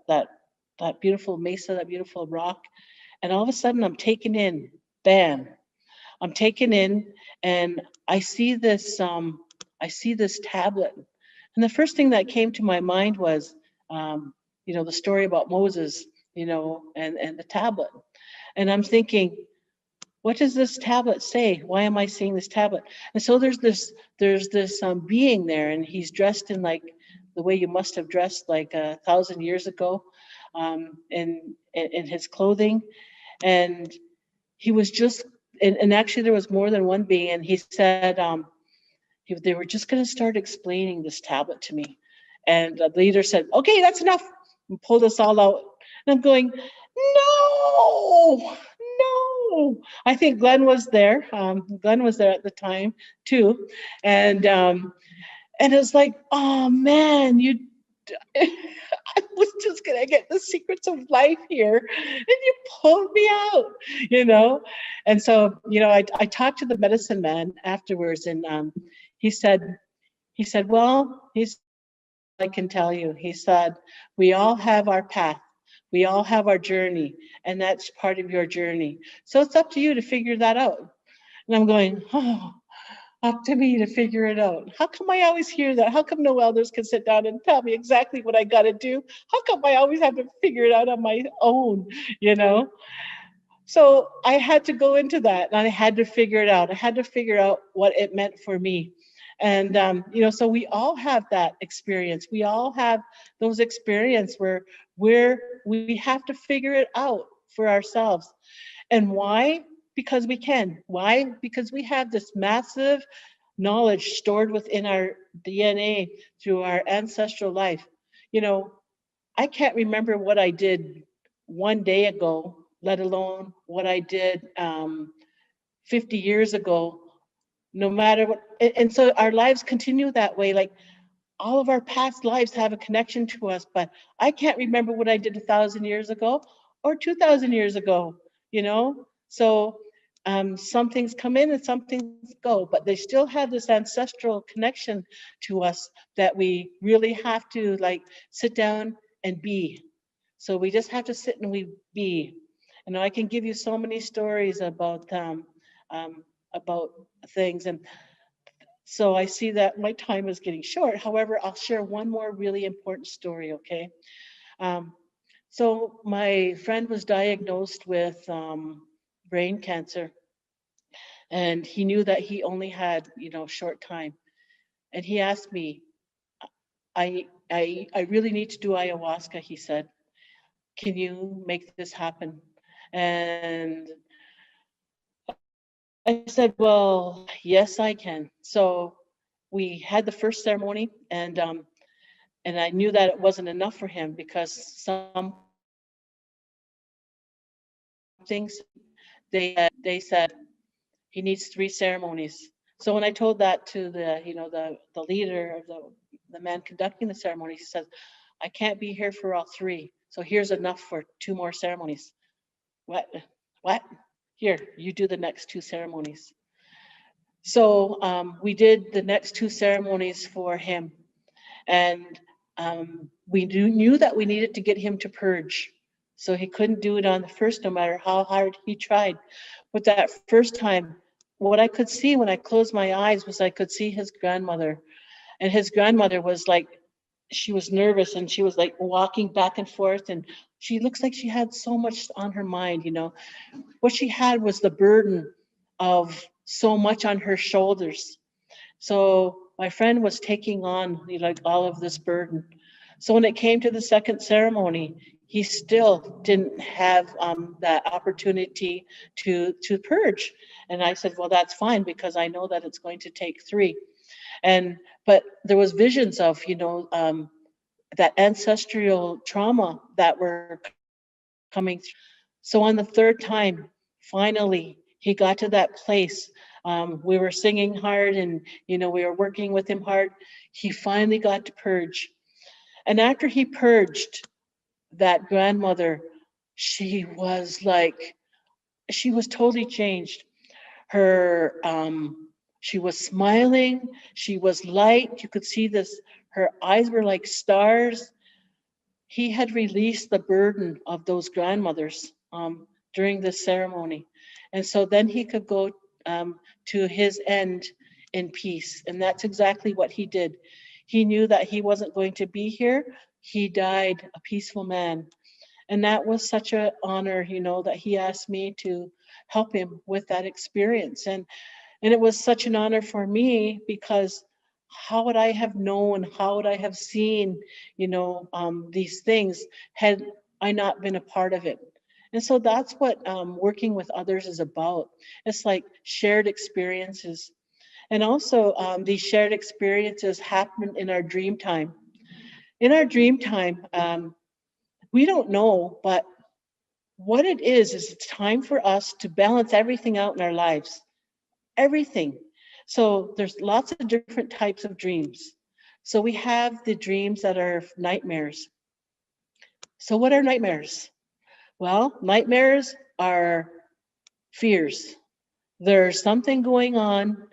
that beautiful mesa, that beautiful rock, and all of a sudden I'm taken in. Bam! I'm taken in, and I see this tablet, and the first thing that came to my mind was the story about Moses, and the tablet, and I'm thinking, what does this tablet say? Why am I seeing this tablet? And so there's this being there, and he's dressed in like the way you must have dressed like 1,000 years ago, in his clothing, and he was just, and actually there was more than one being, and he said they were just going to start explaining this tablet to me, and the leader said, "Okay, that's enough," and pulled us all out, and I'm going, no, oh, I think Glenn was there. Glenn was there at the time too. And it was like, oh man, you I was just gonna get the secrets of life here, and you pulled me out, you know. And so, I talked to the medicine man afterwards, and he said, well, I can tell you, he said, we all have our path, we all have our journey, and that's part of your journey. So it's up to you to figure that out. And I'm going, oh, up to me to figure it out. How come I always hear that? How come no elders can sit down and tell me exactly what I got to do? How come I always have to figure it out on my own, you know? So I had to go into that and I had to figure it out. I had to figure out what it meant for me. And, so we all have that experience. We all have those experiences where we have to figure it out for ourselves. And why? Because we can. Why? Because we have this massive knowledge stored within our DNA through our ancestral life. I can't remember what I did one day ago, let alone what I did 50 years ago, no matter what. And so our lives continue that way. Like all of our past lives have a connection to us, but I can't remember what I did 1,000 years ago or 2,000 years ago, So some things come in and some things go, but they still have this ancestral connection to us that we really have to sit down and be. So we just have to sit and we be. I can give you so many stories about things, and so I see that my time is getting short. However, I'll share one more really important story, okay? So my friend was diagnosed with brain cancer, and he knew that he only had, short time. And he asked me, I really need to do ayahuasca, he said. Can you make this happen? And I said, well, yes, I can. So we had the first ceremony, and I knew that it wasn't enough for him because some things they said he needs 3 ceremonies. So when I told that to the leader of the man conducting the ceremony, he says, I can't be here for all 3. So here's enough for 2 more ceremonies. What? Here, you do the next 2 ceremonies. So we did the next 2 ceremonies for him. And we knew that we needed to get him to purge. So he couldn't do it on the first, no matter how hard he tried. But that first time, what I could see when I closed my eyes was I could see his grandmother. And his grandmother was she was nervous and she was walking back and forth. And she looks like she had so much on her mind, What she had was the burden of so much on her shoulders. So my friend was taking on all of this burden. So when it came to the second ceremony, he still didn't have that opportunity to purge. And I said, well, that's fine, because I know that it's going to take 3. But there was visions of, that ancestral trauma that were coming through. So on the third time, finally, he got to that place. We were singing hard and, we were working with him hard. He finally got to purge. And after he purged, that grandmother, she was totally changed. She was smiling, she was light. You could see this, her eyes were like stars. He had released the burden of those grandmothers during this ceremony. And so then he could go to his end in peace. And that's exactly what he did. He knew that he wasn't going to be here. He died a peaceful man. And that was such an honor, that he asked me to help him with that experience. And it was such an honor for me, because how would I have known, how would I have seen, these things had I not been a part of it? And so that's what working with others is about. It's like shared experiences. And also these shared experiences happen in our dream time. In our dream time, we don't know, but What it is it's time for us to balance everything out in our lives. Everything. So there's lots of different types of dreams. So we have the dreams that are nightmares. So what are nightmares? Well, nightmares are fears. There's something going on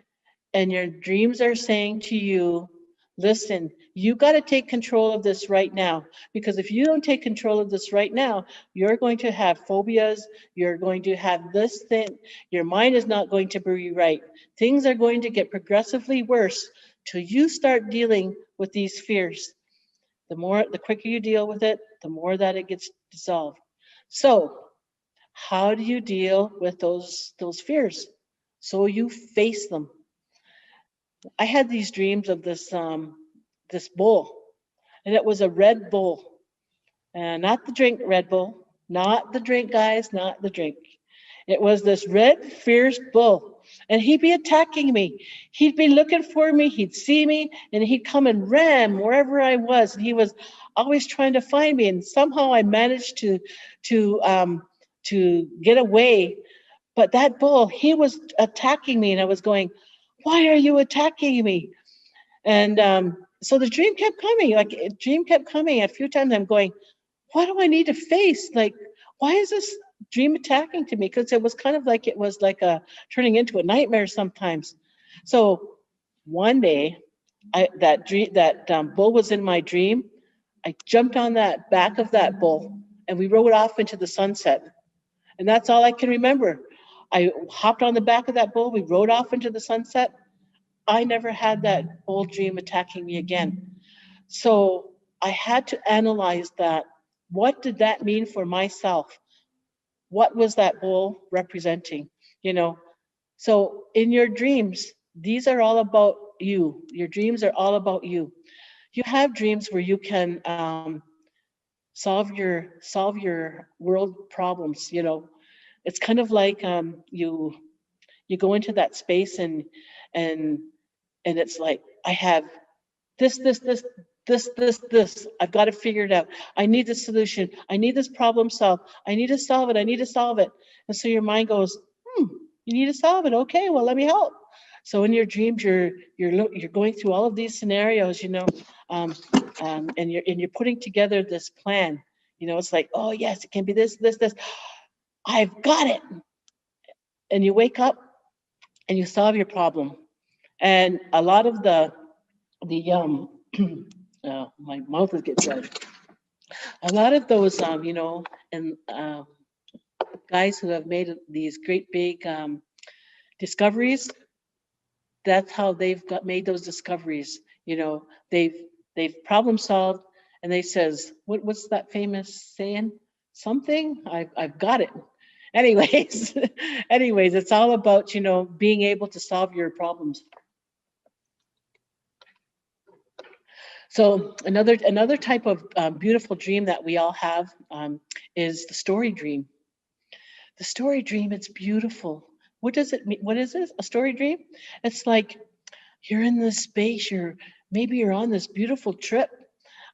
and your dreams are saying to you, listen, you got to take control of this right now. Because if you don't take control of this right now, you're going to have phobias. You're going to have this thing. Your mind is not going to be right. Things are going to get progressively worse till you start dealing with these fears. The quicker you deal with it, the more that it gets dissolved. So, how do you deal with those fears? So you face them. I had these dreams of this bull, and it was a red bull, and not the drink Red Bull, not the drink, guys, not the drink. It was this red, fierce bull, and he'd be attacking me. He'd be looking for me. He'd see me, and he'd come and ram wherever I was. And he was always trying to find me, and somehow I managed to to get away. But that bull, he was attacking me, and I was going, "Why are you attacking me?" And so the dream kept coming, like a dream kept coming. A few times I'm going, what do I need to face? Like, why is this dream attacking to me? Because it was like a turning into a nightmare sometimes. So one day, that bull was in my dream. I jumped on that back of that bull, and we rode off into the sunset. And that's all I can remember. I hopped on the back of that bull. We rode off into the sunset. I never had that bull dream attacking me again. So I had to analyze that. What did that mean for myself? What was that bull representing? You know, so in your dreams, these are all about you. Your dreams are all about you. You have dreams where you can solve your world problems. You know, it's kind of like you go into that space and and it's like I have this. I've got to figure it out. I need the solution. I need this problem solved. I need to solve it. I need to solve it. And so your mind goes, you need to solve it. Okay, well, let me help. So in your dreams, you're going through all of these scenarios, um, and you're putting together this plan. It's like, oh yes, it can be this. I've got it. And you wake up and you solve your problem. And a lot of the my mouth is getting dry. A lot of those and guys who have made these great big discoveries, that's how they've got made those discoveries. They've problem solved, and they says, what's that famous saying? Something I've got it. Anyways, anyways, it's all about being able to solve your problems. So another type of beautiful dream that we all have is the story dream. The story dream, it's beautiful. What does it mean? What is this? A story dream? It's like you're in this space. Maybe you're on this beautiful trip,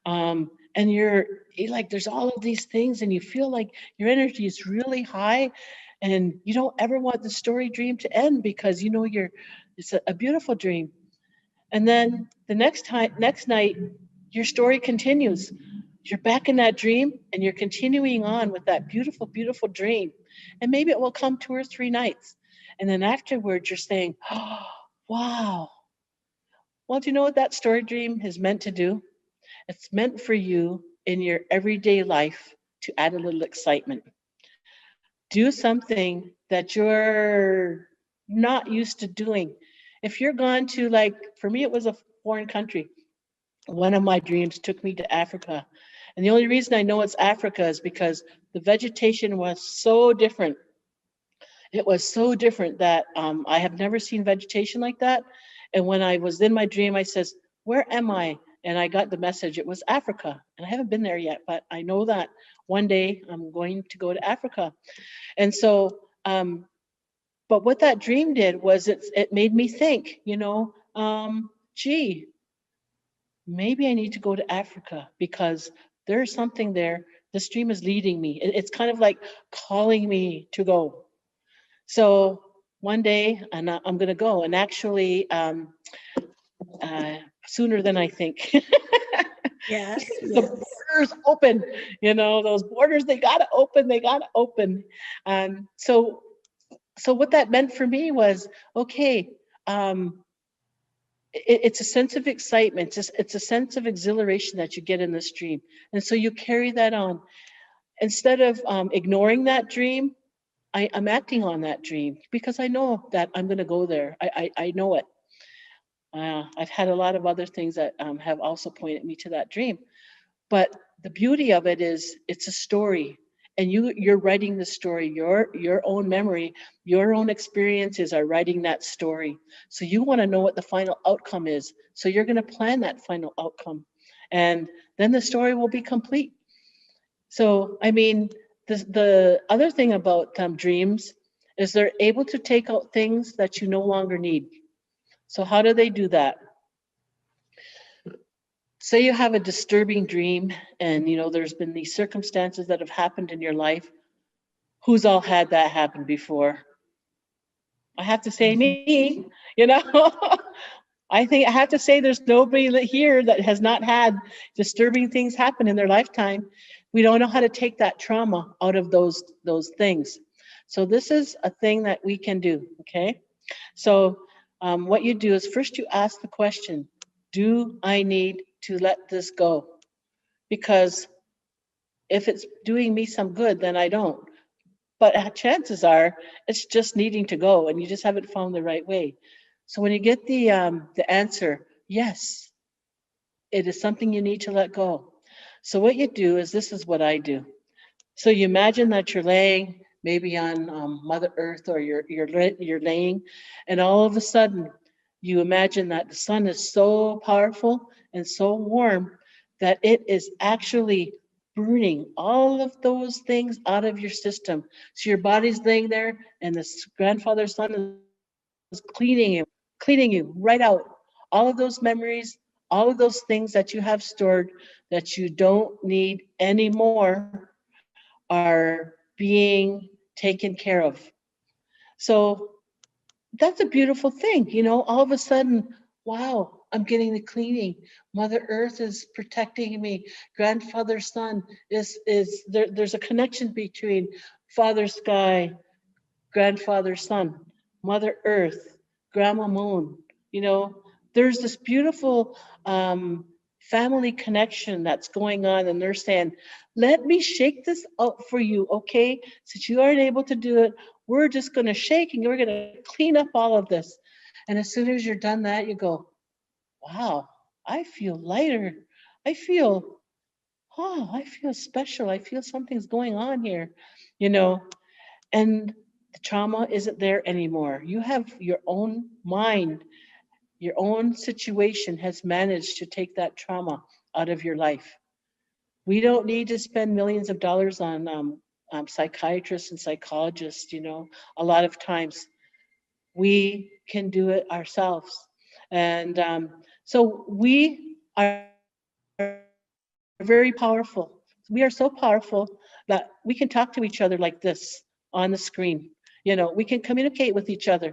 and you're like there's all of these things, and you feel like your energy is really high, and you don't ever want the story dream to end because it's a beautiful dream. And then the next night, your story continues. You're back in that dream and you're continuing on with that beautiful, beautiful dream. And maybe it will come 2 or 3 nights. And then afterwards, you're saying, oh, wow. Well, do you know what that story dream is meant to do? It's meant for you in your everyday life to add a little excitement. Do something that you're not used to doing. If you're gone to, like, for me, it was a foreign country. One of my dreams took me to Africa. And the only reason I know it's Africa is because the vegetation was so different. It was so different that I have never seen vegetation like that. And when I was in my dream, I says, where am I? And I got the message, it was Africa. And I haven't been there yet, but I know that one day I'm going to go to Africa. And so, but what that dream did was it made me think, gee, maybe I need to go to Africa because there's something there. This dream is leading me. It's kind of like calling me to go. So one day, and I'm going to go. And actually, sooner than I think. Yes, The yes. borders open, those borders, they got to open, they got to open. So what that meant for me was, okay, it's a sense of excitement. It's a sense of exhilaration that you get in this dream. And so you carry that on. Instead of ignoring that dream, I'm acting on that dream because I know that I'm going to go there. I know it. I've had a lot of other things that have also pointed me to that dream. But the beauty of it is it's a story, and you're writing the story. Your own memory, your own experiences are writing that story. So you want to know what the final outcome is. So you're going to plan that final outcome, and then the story will be complete. So I mean, the other thing about dreams is they're able to take out things that you no longer need. So how do they do that? Say you have a disturbing dream and there's been these circumstances that have happened in your life. Who's all had that happen before? I have to say me, you know. I think I have to say there's nobody here that has not had disturbing things happen in their lifetime. We don't know how to take that trauma out of those things. So this is a thing that we can do, okay? So what you do is first you ask the question, do I need to let this go? Because if it's doing me some good, then I don't. But chances are it's just needing to go and you just haven't found the right way. So when you get the answer, yes, it is something you need to let go. So what you do is, this is what I do. So you imagine that you're laying maybe on Mother Earth, or you're laying, and all of a sudden you imagine that the sun is so powerful and so warm that it is actually burning all of those things out of your system. So your body's laying there, and this grandfather sun is cleaning you right out. All of those memories, all of those things that you have stored that you don't need anymore are being taken care of. So that's a beautiful thing, all of a sudden, wow, I'm getting the cleaning. Mother Earth is protecting me. Grandfather Sun is there, there's a connection between Father Sky, Grandfather Sun, Mother Earth, Grandma Moon. There's this beautiful family connection that's going on, and they're saying, let me shake this out for you, okay? Since you aren't able to do it, we're just going to shake and we're going to clean up all of this. And as soon as you're done that, you go, wow, I feel lighter. I feel, I feel special. I feel something's going on here, you know, and the trauma isn't there anymore. You have your own mind, your own situation has managed to take that trauma out of your life. We don't need to spend millions of dollars on psychiatrists and psychologists, a lot of times. We can do it ourselves. And so we are very powerful. We are so powerful that we can talk to each other like this on the screen. We can communicate with each other.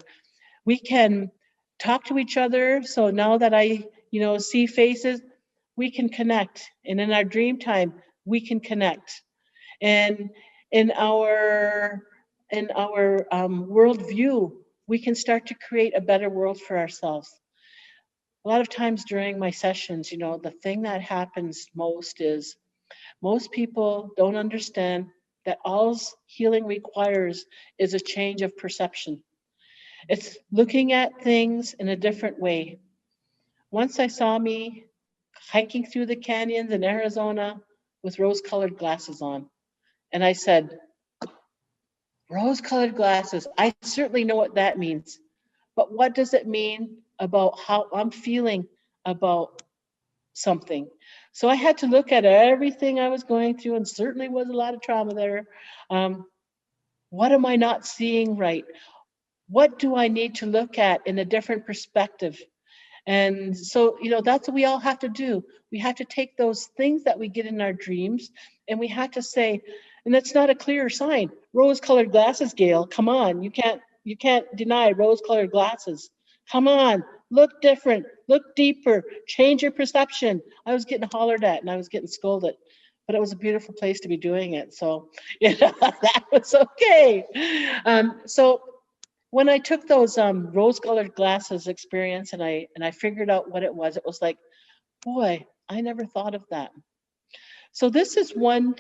We can talk to each other. So now that I, see faces, we can connect. And in our dream time, we can connect. And in our worldview, we can start to create a better world for ourselves. A lot of times during my sessions, the thing that happens most is most people don't understand that all healing requires is a change of perception. It's looking at things in a different way. Once I saw me hiking through the canyons in Arizona with rose-colored glasses on, and I said, rose-colored glasses, I certainly know what that means. But what does it mean about how I'm feeling about something? So I had to look at everything I was going through, and certainly was a lot of trauma there. What am I not seeing right? What do I need to look at in a different perspective? And so, that's what we all have to do. We have to take those things that we get in our dreams And we had to say, and that's not a clear sign. Rose-colored glasses, Gail. Come on, you can't deny rose-colored glasses. Come on, look different, look deeper, change your perception. I was getting hollered at and I was getting scolded, but it was a beautiful place to be doing it. So, that was okay. So when I took those rose-colored glasses experience and I figured out what it was like, boy, I never thought of that. So this is one.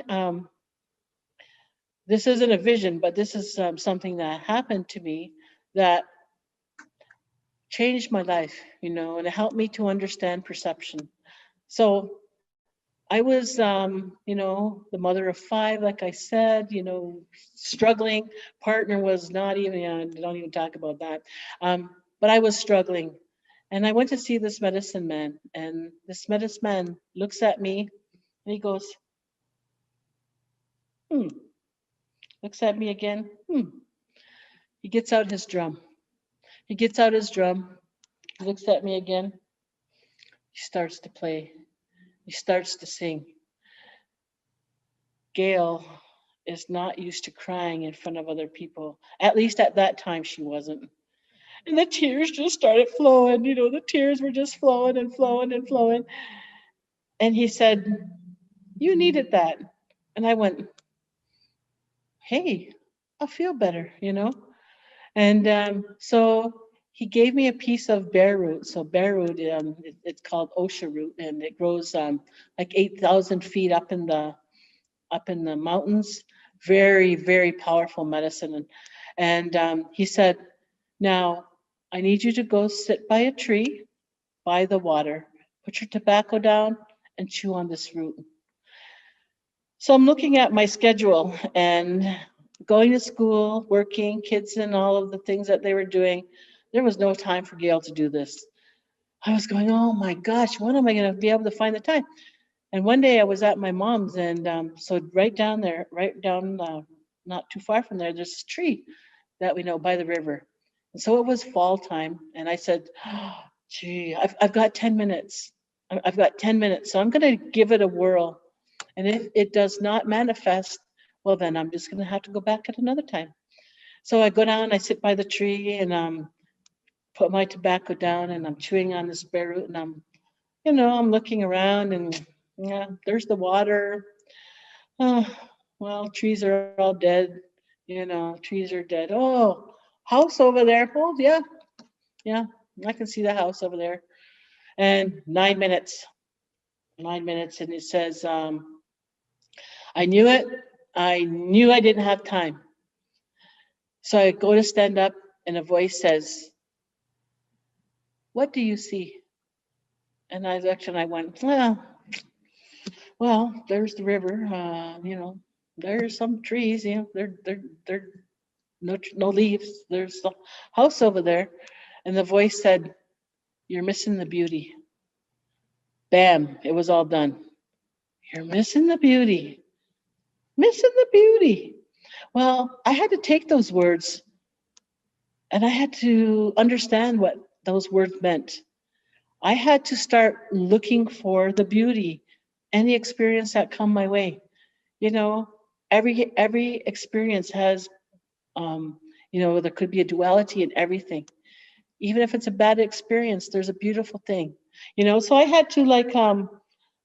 This isn't a vision, but this is something that happened to me that changed my life, and it helped me to understand perception. So I was, the mother of 5, like I said, struggling. Partner was not even, don't even talk about that. But I was struggling. And I went to see this medicine man. And this medicine man looks at me and he goes, hmm. Looks at me again. He gets out his drum. He gets out his drum. He looks at me again. He starts to play. He starts to sing. Gail is not used to crying in front of other people. At least at that time, she wasn't. And the tears just started flowing. The tears were just flowing and flowing and flowing. And he said, "You needed that." And I went, "Hey, I'll feel better. And so he gave me a piece of bear root. So bear root, it's called osha root, and it grows like 8,000 feet up in the mountains. Very, very powerful medicine. And he said, "Now I need you to go sit by a tree, by the water, put your tobacco down, and chew on this root." So I'm looking at my schedule and going to school, working, kids, and all of the things that they were doing. There was no time for Gail to do this. I was going, oh my gosh, when am I going to be able to find the time? And one day I was at my mom's, and so right down there, not too far from there, there's this tree that we know by the river. And so it was fall time, and I said, oh, gee, I've got 10 minutes. I've got 10 minutes, so I'm going to give it a whirl. And if it does not manifest, well, then I'm just going to have to go back at another time. So I go down, I sit by the tree, and put my tobacco down, and I'm chewing on this bear root, and I'm looking around, and yeah, there's the water. Oh, well, trees are all dead. Trees are dead. Oh, house over there. Oh, yeah, yeah, I can see the house over there. And 9 minutes, and it says, I knew it. I knew I didn't have time. So I go to stand up, and a voice says, "What do you see?" And I looked and I went, well, there's the river. There's some trees. They're no leaves. There's the house over there. And the voice said, "You're missing the beauty." Bam! It was all done. You're missing the beauty. Missing the beauty. Well, I had to take those words and I had to understand what those words meant. I had to start looking for the beauty, any experience that come my way. You know, every experience has, there could be a duality in everything. Even if it's a bad experience, there's a beautiful thing. So I had to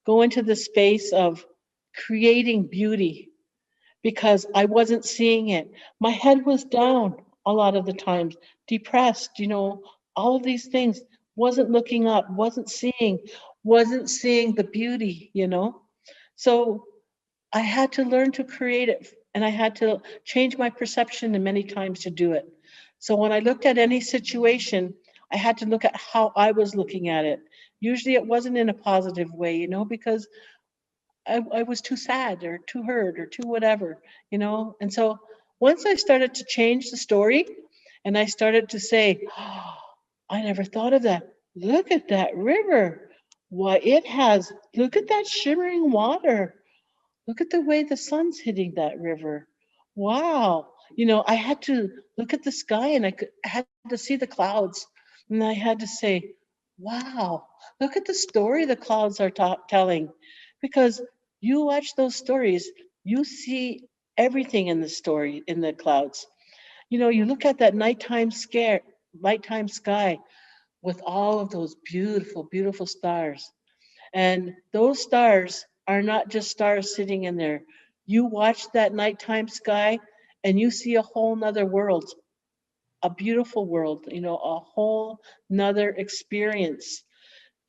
go into the space of creating beauty because I wasn't seeing it. My head was down a lot of the times, depressed, all of these things, wasn't looking up, wasn't seeing the beauty. So I had to learn to create it, and I had to change my perception many times to do it. So when I looked at any situation, I had to look at how I was looking at it. Usually it wasn't in a positive way, because I was too sad or too hurt or too whatever. And so once I started to change the story and I started to say, oh, I never thought of that. Look at that river. What it has. Look at that shimmering water. Look at the way the sun's hitting that river. Wow. I had to look at the sky and I had to see the clouds. And I had to say, wow, look at the story the clouds are telling. Because You watch those stories, you see everything in the story, in the clouds. You know, you look at that nighttime sky with all of those beautiful, beautiful stars. And those stars are not just stars sitting in there. You watch that nighttime sky and you see a whole nother world, a beautiful world, you know, a whole nother experience.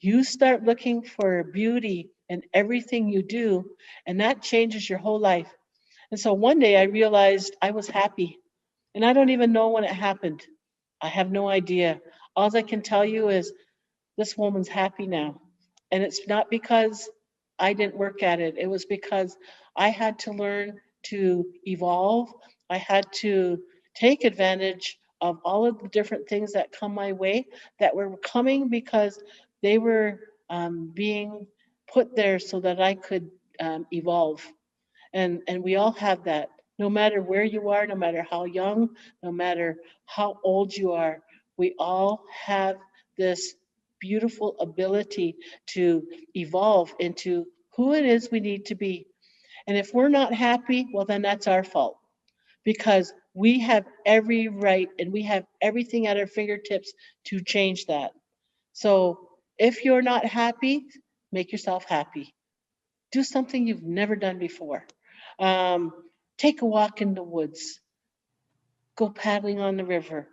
You start looking for beauty in everything you do, and that changes your whole life. And so one day I realized I was happy, and I don't even know when it happened. I have no idea. All I can tell you is this woman's happy now. And it's not because I didn't work at it, it was because I had to learn to evolve. I had to take advantage of all of the different things that come my way that were coming because they were being put there so that I could evolve. And we all have that. No matter where you are, no matter how young, no matter how old you are, we all have this beautiful ability to evolve into who it is we need to be. And if we're not happy, well, then that's our fault because we have every right and we have everything at our fingertips to change that. So if you're not happy, make yourself happy. Do something you've never done before. Um, Take a walk in the woods, go paddling on the river,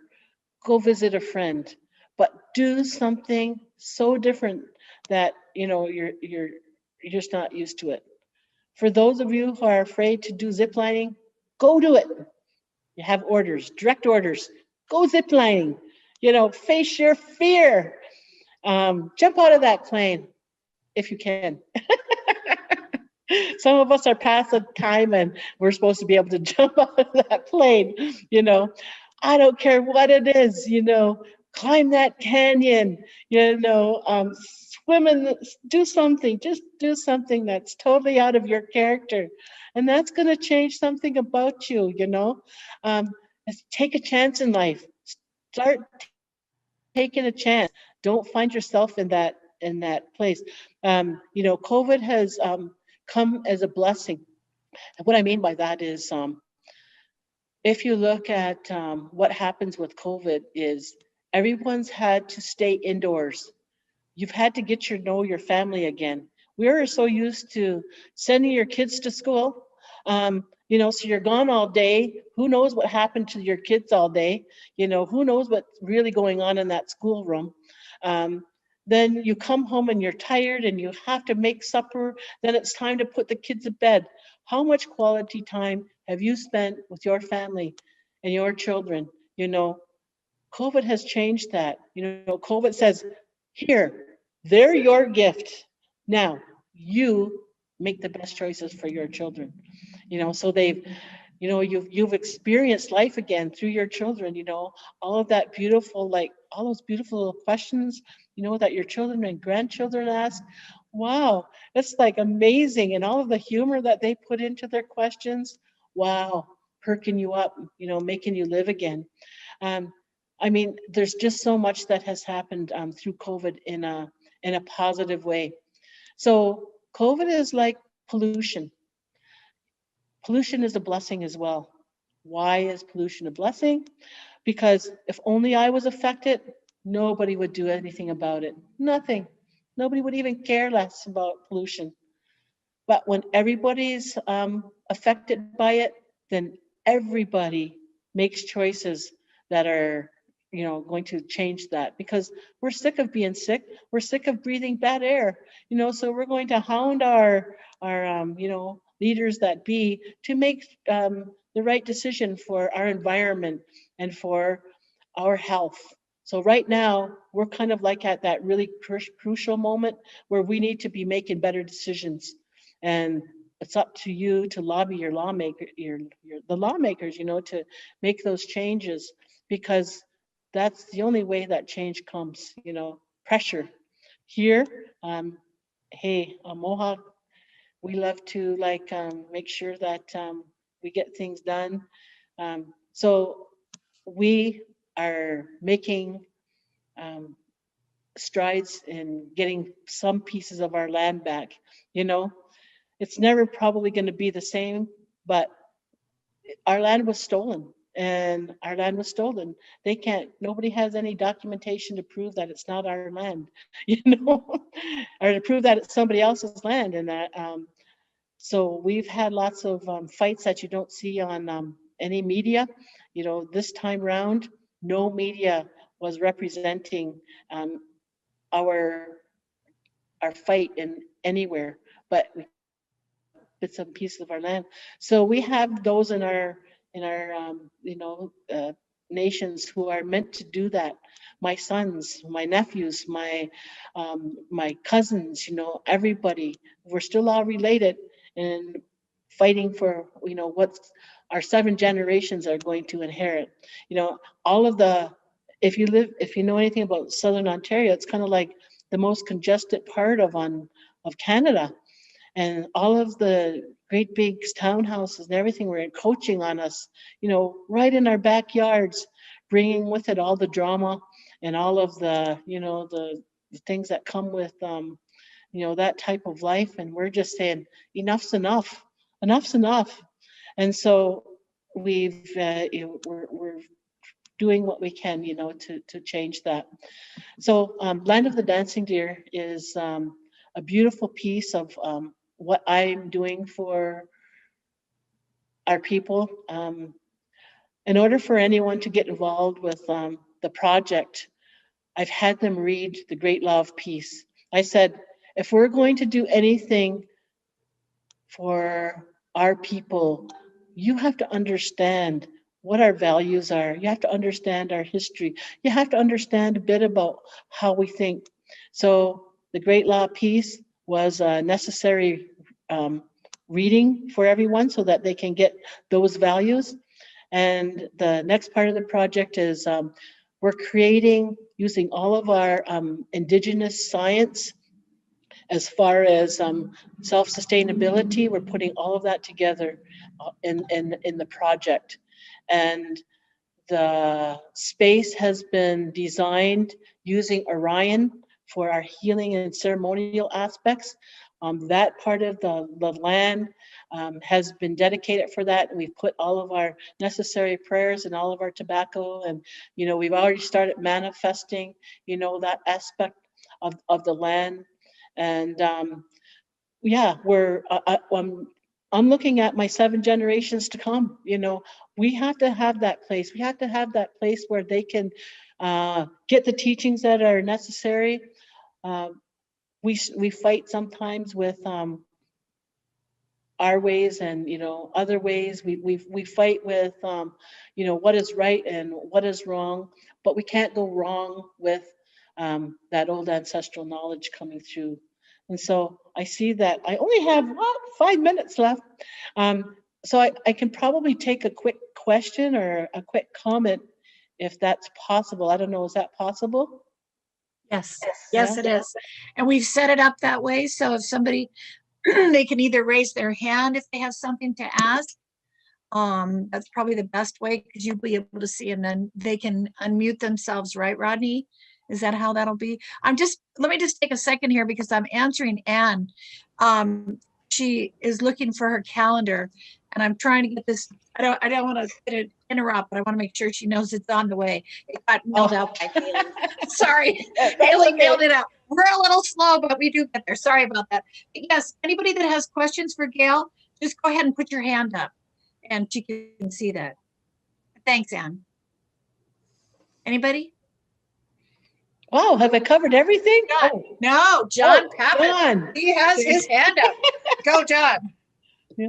go visit a friend, but do something so different that you know you're just not used to it. For those of you who are afraid to do zip lining, go do it. You have orders, direct orders. Go zip lining. You know, face your fear. Jump out of that plane if you can. Some of us are past the time and we're supposed to be able to jump out of that plane, you know. I don't care what it is, you know, climb that canyon, you know, swim in, do something, just do something that's totally out of your character. And that's going to change something about you, you know. Um, Take a chance in life. Start taking a chance. Don't find yourself in that place. You know, COVID has come as a blessing. And what I mean by that is, if you look at what happens with COVID, is everyone's had to stay indoors. You've had to get your know your family again. We are so used to sending your kids to school. You know, so you're gone all day. Who knows what happened to your kids all day? You know, who knows what's really going on in that schoolroom? Um, then you come home and you're tired and you have to make supper. Then it's time to put the kids to bed. How much quality time have you spent with your family and your children? You know, COVID has changed that. You know, COVID says, here, they're your gift. Now, you make the best choices for your children. You know, so they've, you know, you've experienced life again through your children, you know, all of that beautiful, like all those beautiful questions, you know, that your children and grandchildren ask. Wow, it's like amazing. And all of the humor that they put into their questions. Wow, perking you up, you know, making you live again. Um, I mean, there's just so much that has happened through COVID in a positive way. So COVID is like pollution. Pollution is a blessing as well. Why is pollution a blessing? Because if only I was affected, nobody would do anything about it. Nothing. Nobody would even care less about pollution. But when everybody's affected by it, then everybody makes choices that are, you know, going to change that because we're sick of being sick. We're sick of breathing bad air, you know. So we're going to hound our you know, leaders that be to make the right decision for our environment and for our health. So right now, we're kind of like at that really crucial moment where we need to be making better decisions. And it's up to you to lobby your lawmaker, the lawmakers, you know, to make those changes because that's the only way that change comes, you know, pressure. Here, um, hey, Mohawk, we love to like make sure that we get things done. So we are making um, strides in getting some pieces of our land back, you know. it's never probably going to be the same, but our land was stolen. And our land was stolen. They can't, nobody has any documentation to prove that it's not our land, or to prove that it's somebody else's land. And that, so we've had lots of fights that you don't see on any media. This time round, no media was representing our fight in anywhere, but we bits and pieces of our land. So we have those in our nations who are meant to do that. My sons, my nephews, my cousins, everybody. We're still all related and fighting for what our 7 generations are going to inherit. All of the, if you know anything about Southern Ontario, it's kind of like the most congested part of Canada. And all of the great big townhouses and everything were encroaching on us, right in our backyards, bringing with it all the drama and all of the, the things that come with, that type of life. And we're just saying, enough's enough, enough's enough. And so we're doing what we can, to change that. So Land of the Dancing Deer is a beautiful piece of what I'm doing for our people. In order for anyone to get involved with the project, I've had them read The Great Law of Peace. I said, if we're going to do anything for our people, you have to understand what our values are. You have to understand our history. You have to understand a bit about how we think. So The Great Law of Peace was a necessary reading for everyone so that they can get those values. And the next part of the project is we're creating, using all of our Indigenous science as far as self-sustainability. We're putting all of that together in the project. And the space has been designed using Orion for our healing and ceremonial aspects. That part of the land has been dedicated for that. And we've put all of our necessary prayers and all of our tobacco. And, we've already started manifesting, that aspect of the land. And yeah, I'm looking at my 7 generations to come. We have to have that place. We have to have that place where they can get the teachings that are necessary. We fight sometimes with our ways and other ways. We fight with what is right and what is wrong, but we can't go wrong with that old ancestral knowledge coming through. And so I see that I only have 5 minutes left. So I can probably take a quick question or a quick comment if that's possible. I don't know, is that possible? Yes, yes, it is. And we've set it up that way. So if somebody, they can either raise their hand if they have something to ask. That's probably the best way because you'll be able to see, and then they can unmute themselves, right, Rodney? Is that how that'll be? Let me just take a second here because I'm answering Anne. She is looking for her calendar and I'm trying to get this. I don't want to interrupt, but I want to make sure she knows it's on the way. It got mailed out by Haley. Sorry, Haley mailed it out. We're a little slow, but we do get there. Sorry about that. But yes, anybody that has questions for Gail, just go ahead and put your hand up and she can see that. Thanks, Anne. Anybody? Wow, have I covered everything? John. Oh. No, John Pappas. John. He has his hand up. Go, John. Yeah.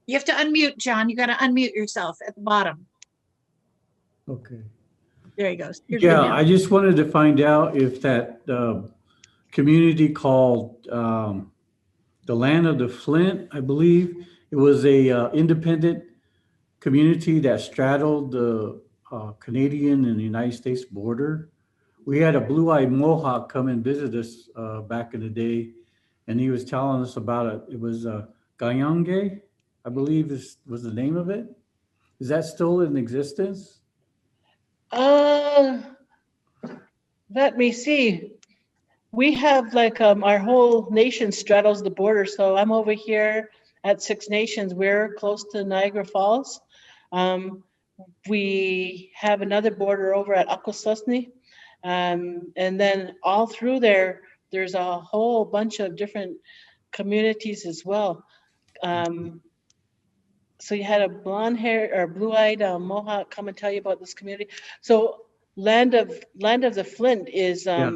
You have to unmute, John. You got to unmute yourself at the bottom. Okay. There he goes. Yeah, I just wanted to find out if that community called the Land of the Flint, I believe, it was a independent community that straddled the Canadian and the United States border. We had a blue-eyed Mohawk come and visit us back in the day, and he was telling us about it. It was Gayange, I believe was the name of it. Is that still in existence? Let me see. We have like our whole nation straddles the border. So I'm over here at Six Nations. We're close to Niagara Falls. We have another border over at Akwesasne. And then all through there, there's a whole bunch of different communities as well. So you had a blonde hair or blue-eyed Mohawk come and tell you about this community. So Land of the Flint is Yeah,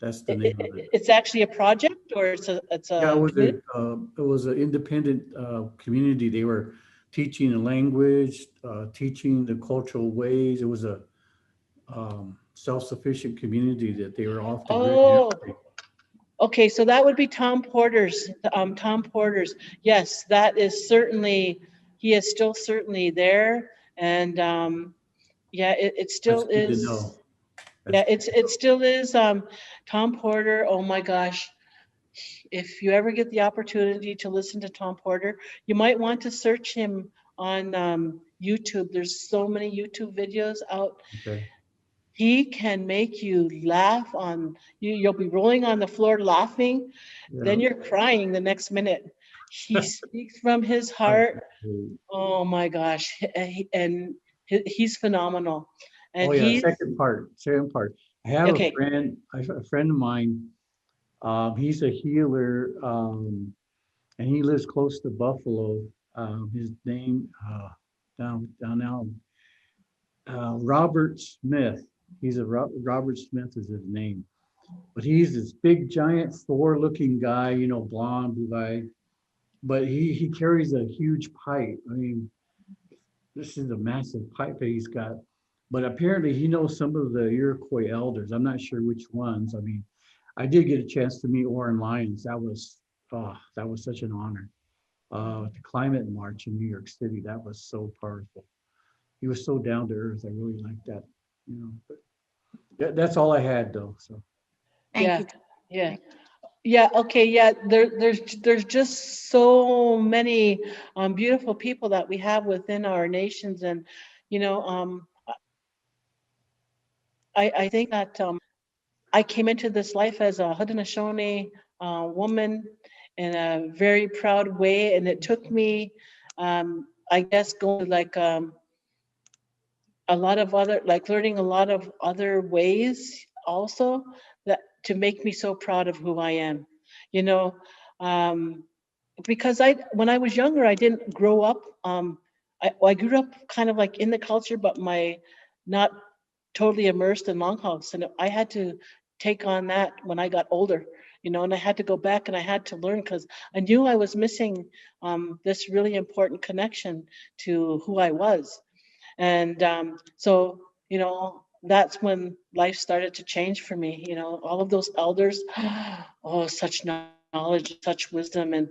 that's the name of it. it's actually a project, or it's Yeah, a community? it was an independent community. They were teaching the language, teaching the cultural ways. It was a self-sufficient community that they were off the grid and Oh, everything. okay. So that would be Tom Porter's. Tom Porter's. Yes, that is certainly. He is still certainly there, and yeah, it That's still good to is. know. Yeah, That's it still is. Tom Porter. Oh my gosh. If you ever get the opportunity to listen to Tom Porter, you might want to search him on YouTube. There's so many YouTube videos out. okay. He can make you laugh on you. You'll be rolling on the floor laughing, Yeah. then you're crying the next minute. He speaks from his Oh, heart. Oh my gosh, and he's phenomenal. And oh, yeah. he's Second part. Second part. I have okay. a friend of mine. He's a healer, and he lives close to Buffalo. His name down now. Robert Smith. Robert Smith is his name, but he's this big, giant Thor-looking guy. You know, blonde, blue-eyed. But he carries a huge pipe. I mean, this is a massive pipe that he's got. But apparently, he knows some of the Iroquois elders. I'm not sure which ones. I mean, I did get a chance to meet Oren Lyons. That was such an honor. The climate march in New York City, that was so powerful. He was so down to earth. I really liked that. You know, but that's all I had though. So Thank Yeah, you. yeah. Yeah, okay, yeah. There's just so many beautiful people that we have within our nations, and you know, I think that I came into this life as a Haudenosaunee woman in a very proud way, and it took me, I guess, going like a lot of other, like learning a lot of other ways also that to make me so proud of who I am, you know. Um, because when I was younger, I didn't grow up. I grew up kind of like in the culture, but my not totally immersed in Longhouse, and I had to take on that when I got older, you know, and I had to go back and I had to learn because I knew I was missing this really important connection to who I was, and so you know that's when life started to change for me. You know, all of those elders, oh, such knowledge, such wisdom, and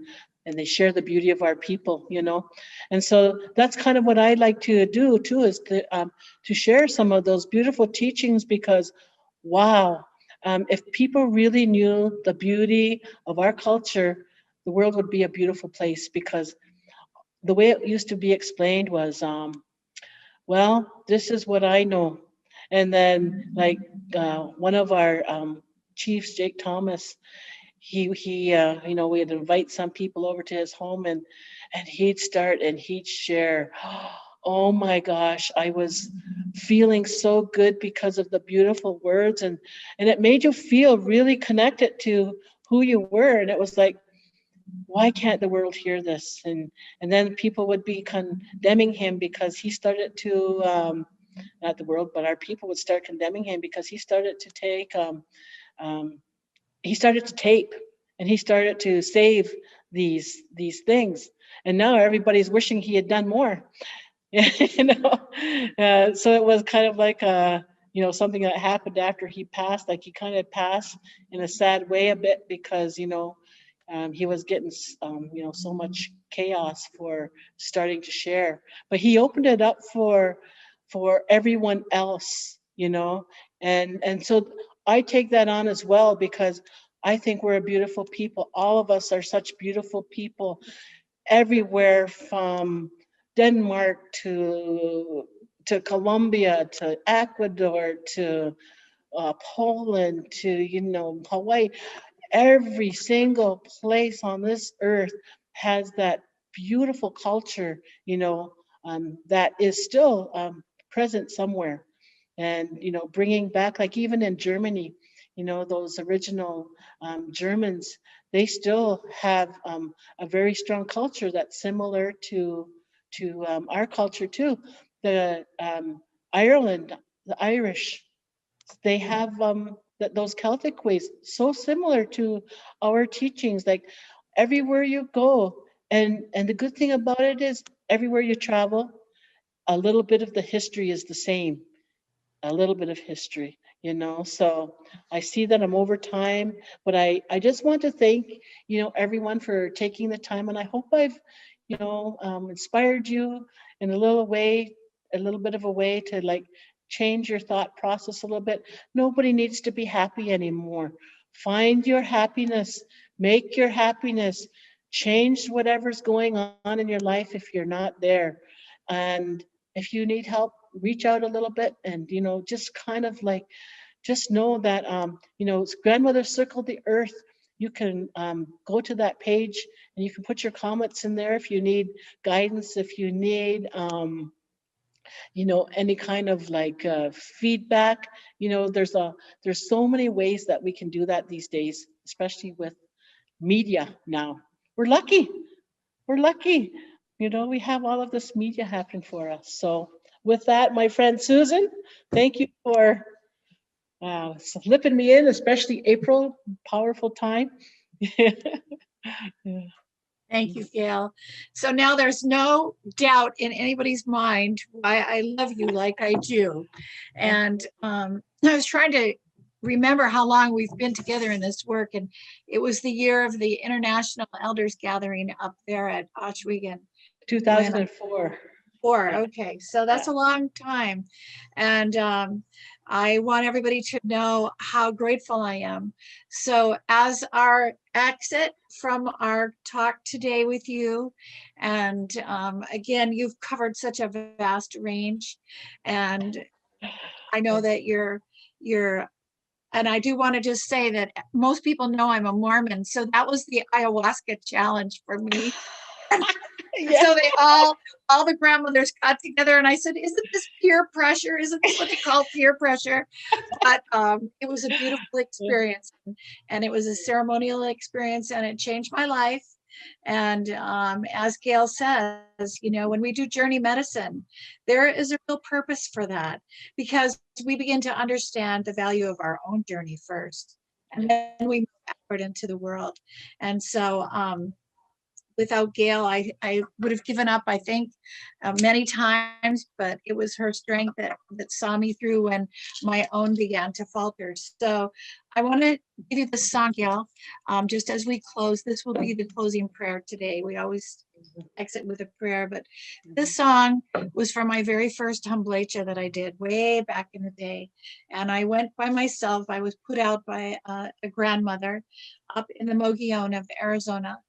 they share the beauty of our people, you know. And so that's kind of what I like to do too, is to share some of those beautiful teachings because, wow, if people really knew the beauty of our culture, the world would be a beautiful place because the way it used to be explained was, well, this is what I know. And then, like one of our chiefs, Jake Thomas, you know, we'd invite some people over to his home, and he'd start and he'd share. Oh my gosh, I was feeling so good because of the beautiful words, and it made you feel really connected to who you were. And it was like, why can't the world hear this? And then people would be condemning him because he started to not the world, but our people would start condemning him because um, he started to tape and he started to save these things, and now everybody's wishing he had done more. You know, so it was kind of like you know, something that happened after he passed. Like he kind of passed in a sad way a bit because you know he was getting you know, so much chaos for starting to share, but he opened it up for everyone else, you know. And so I take that on as well because I think we're a beautiful people. All of us are such beautiful people everywhere from Denmark to Colombia to Ecuador to Poland to, you know, Hawaii. Every single place on this earth has that beautiful culture, you know, that is still present somewhere. And, you know, bringing back, like even in Germany, you know, those original Germans, they still have a very strong culture that's similar to our culture too. The Ireland, the Irish, they have those Celtic ways so similar to our teachings. Like everywhere you go, and the good thing about it is everywhere you travel, a little bit of the history is the same, a little bit of history, you know. So I see that I'm over time, but I just want to thank, you know, everyone for taking the time, and I hope I've, you know, inspired you in a little way, a little bit of a way to like change your thought process a little bit. Nobody needs to be happy anymore. Find your happiness, make your happiness, change whatever's going on in your life if you're not there. And if you need help, reach out a little bit, and, you know, just kind of like, just know that, you know, it's Grandmother Circle the Earth. You can go to that page and you can put your comments in there if you need guidance, if you need, you know, any kind of like feedback. You know, there's so many ways that we can do that these days, especially with media now. We're lucky. We're lucky. You know, we have all of this media happening for us. So with that, my friend Susan, thank you for slipping me in, especially April, powerful time. Yeah. Thank you, Gail. So now there's no doubt in anybody's mind why I love you like I do. And I was trying to remember how long we've been together in this work. And it was the year of the International Elders Gathering up there at Oswego. 2004. Yeah. Okay, so that's Yeah. a long time. And I want everybody to know how grateful I am. So as our exit from our talk today with you, and again, you've covered such a vast range, and I know that and I do want to just say that most people know I'm a Mormon, so that was the ayahuasca challenge for me. And Yeah. so all the grandmothers got together, and I said, "Isn't this peer pressure? Isn't this what they call peer pressure?" But it was a beautiful experience, and it was a ceremonial experience, and it changed my life. And as Gail says, you know, when we do journey medicine, there is a real purpose for that, because we begin to understand the value of our own journey first, and then we move outward into the world. And so without Gail, I would have given up, I think, many times, but it was her strength that saw me through when my own began to falter. So I want to give you the song, Gail, just as we close. This will be the closing prayer today. We always exit with a prayer, but this song was from my very first humblecha that I did way back in the day. And I went by myself. I was put out by a grandmother up in the Mogollon of Arizona.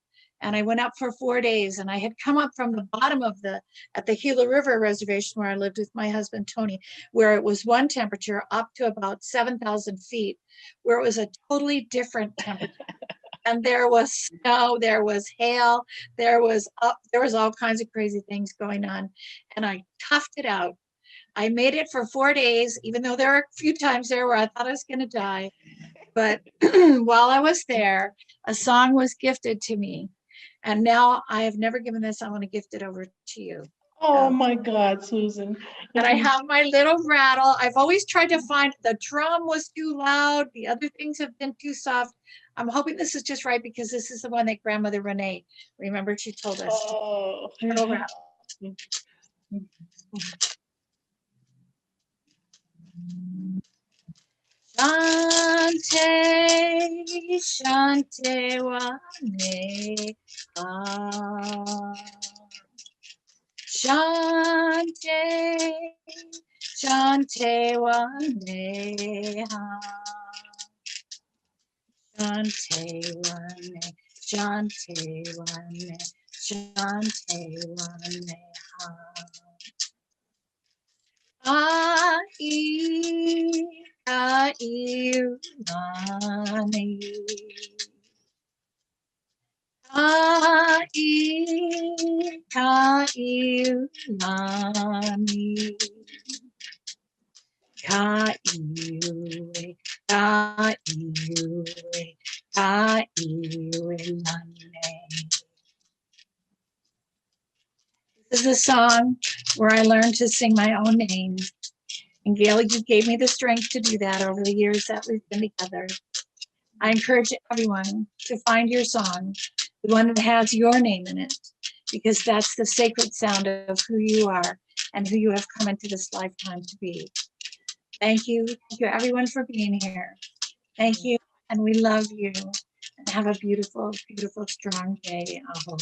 And I went up for 4 days, and I had come up from the bottom of at the Gila River Reservation where I lived with my husband, Tony, where it was one temperature up to about 7,000 feet, where it was a totally different temperature. And there was snow, there was hail, there was all kinds of crazy things going on. And I toughed it out. I made it for 4 days, even though there were a few times there where I thought I was going to die. But while I was there, a song was gifted to me. And now I have never given this. I want to gift it over to you. Oh my God, Susan. And I have my little rattle. I've always tried to find, the drum was too loud. The other things have been too soft. I'm hoping this is just right, because this is the one that Grandmother Renee, remember, she told us. Oh. Little rattle. Shante, Shante Wane, Shante, Shante Wane, Shante Wane, Shante Wane, Shante Wane, Ai, Ka-iu-lani. Ka-iu-lani. Ka-iu-e, ka-iu-e, ka-iu-e-lani. This is a song where I learned to sing my own name. And Gail, you gave me the strength to do that over the years that we've been together. I encourage everyone to find your song, the one that has your name in it, because that's the sacred sound of who you are and who you have come into this lifetime to be. Thank you. Thank you, everyone, for being here. Thank you, and we love you. And have a beautiful, beautiful, strong day. Aho.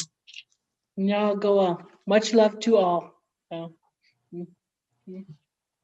Now go on. Much love to all. Yeah. Mm, mm.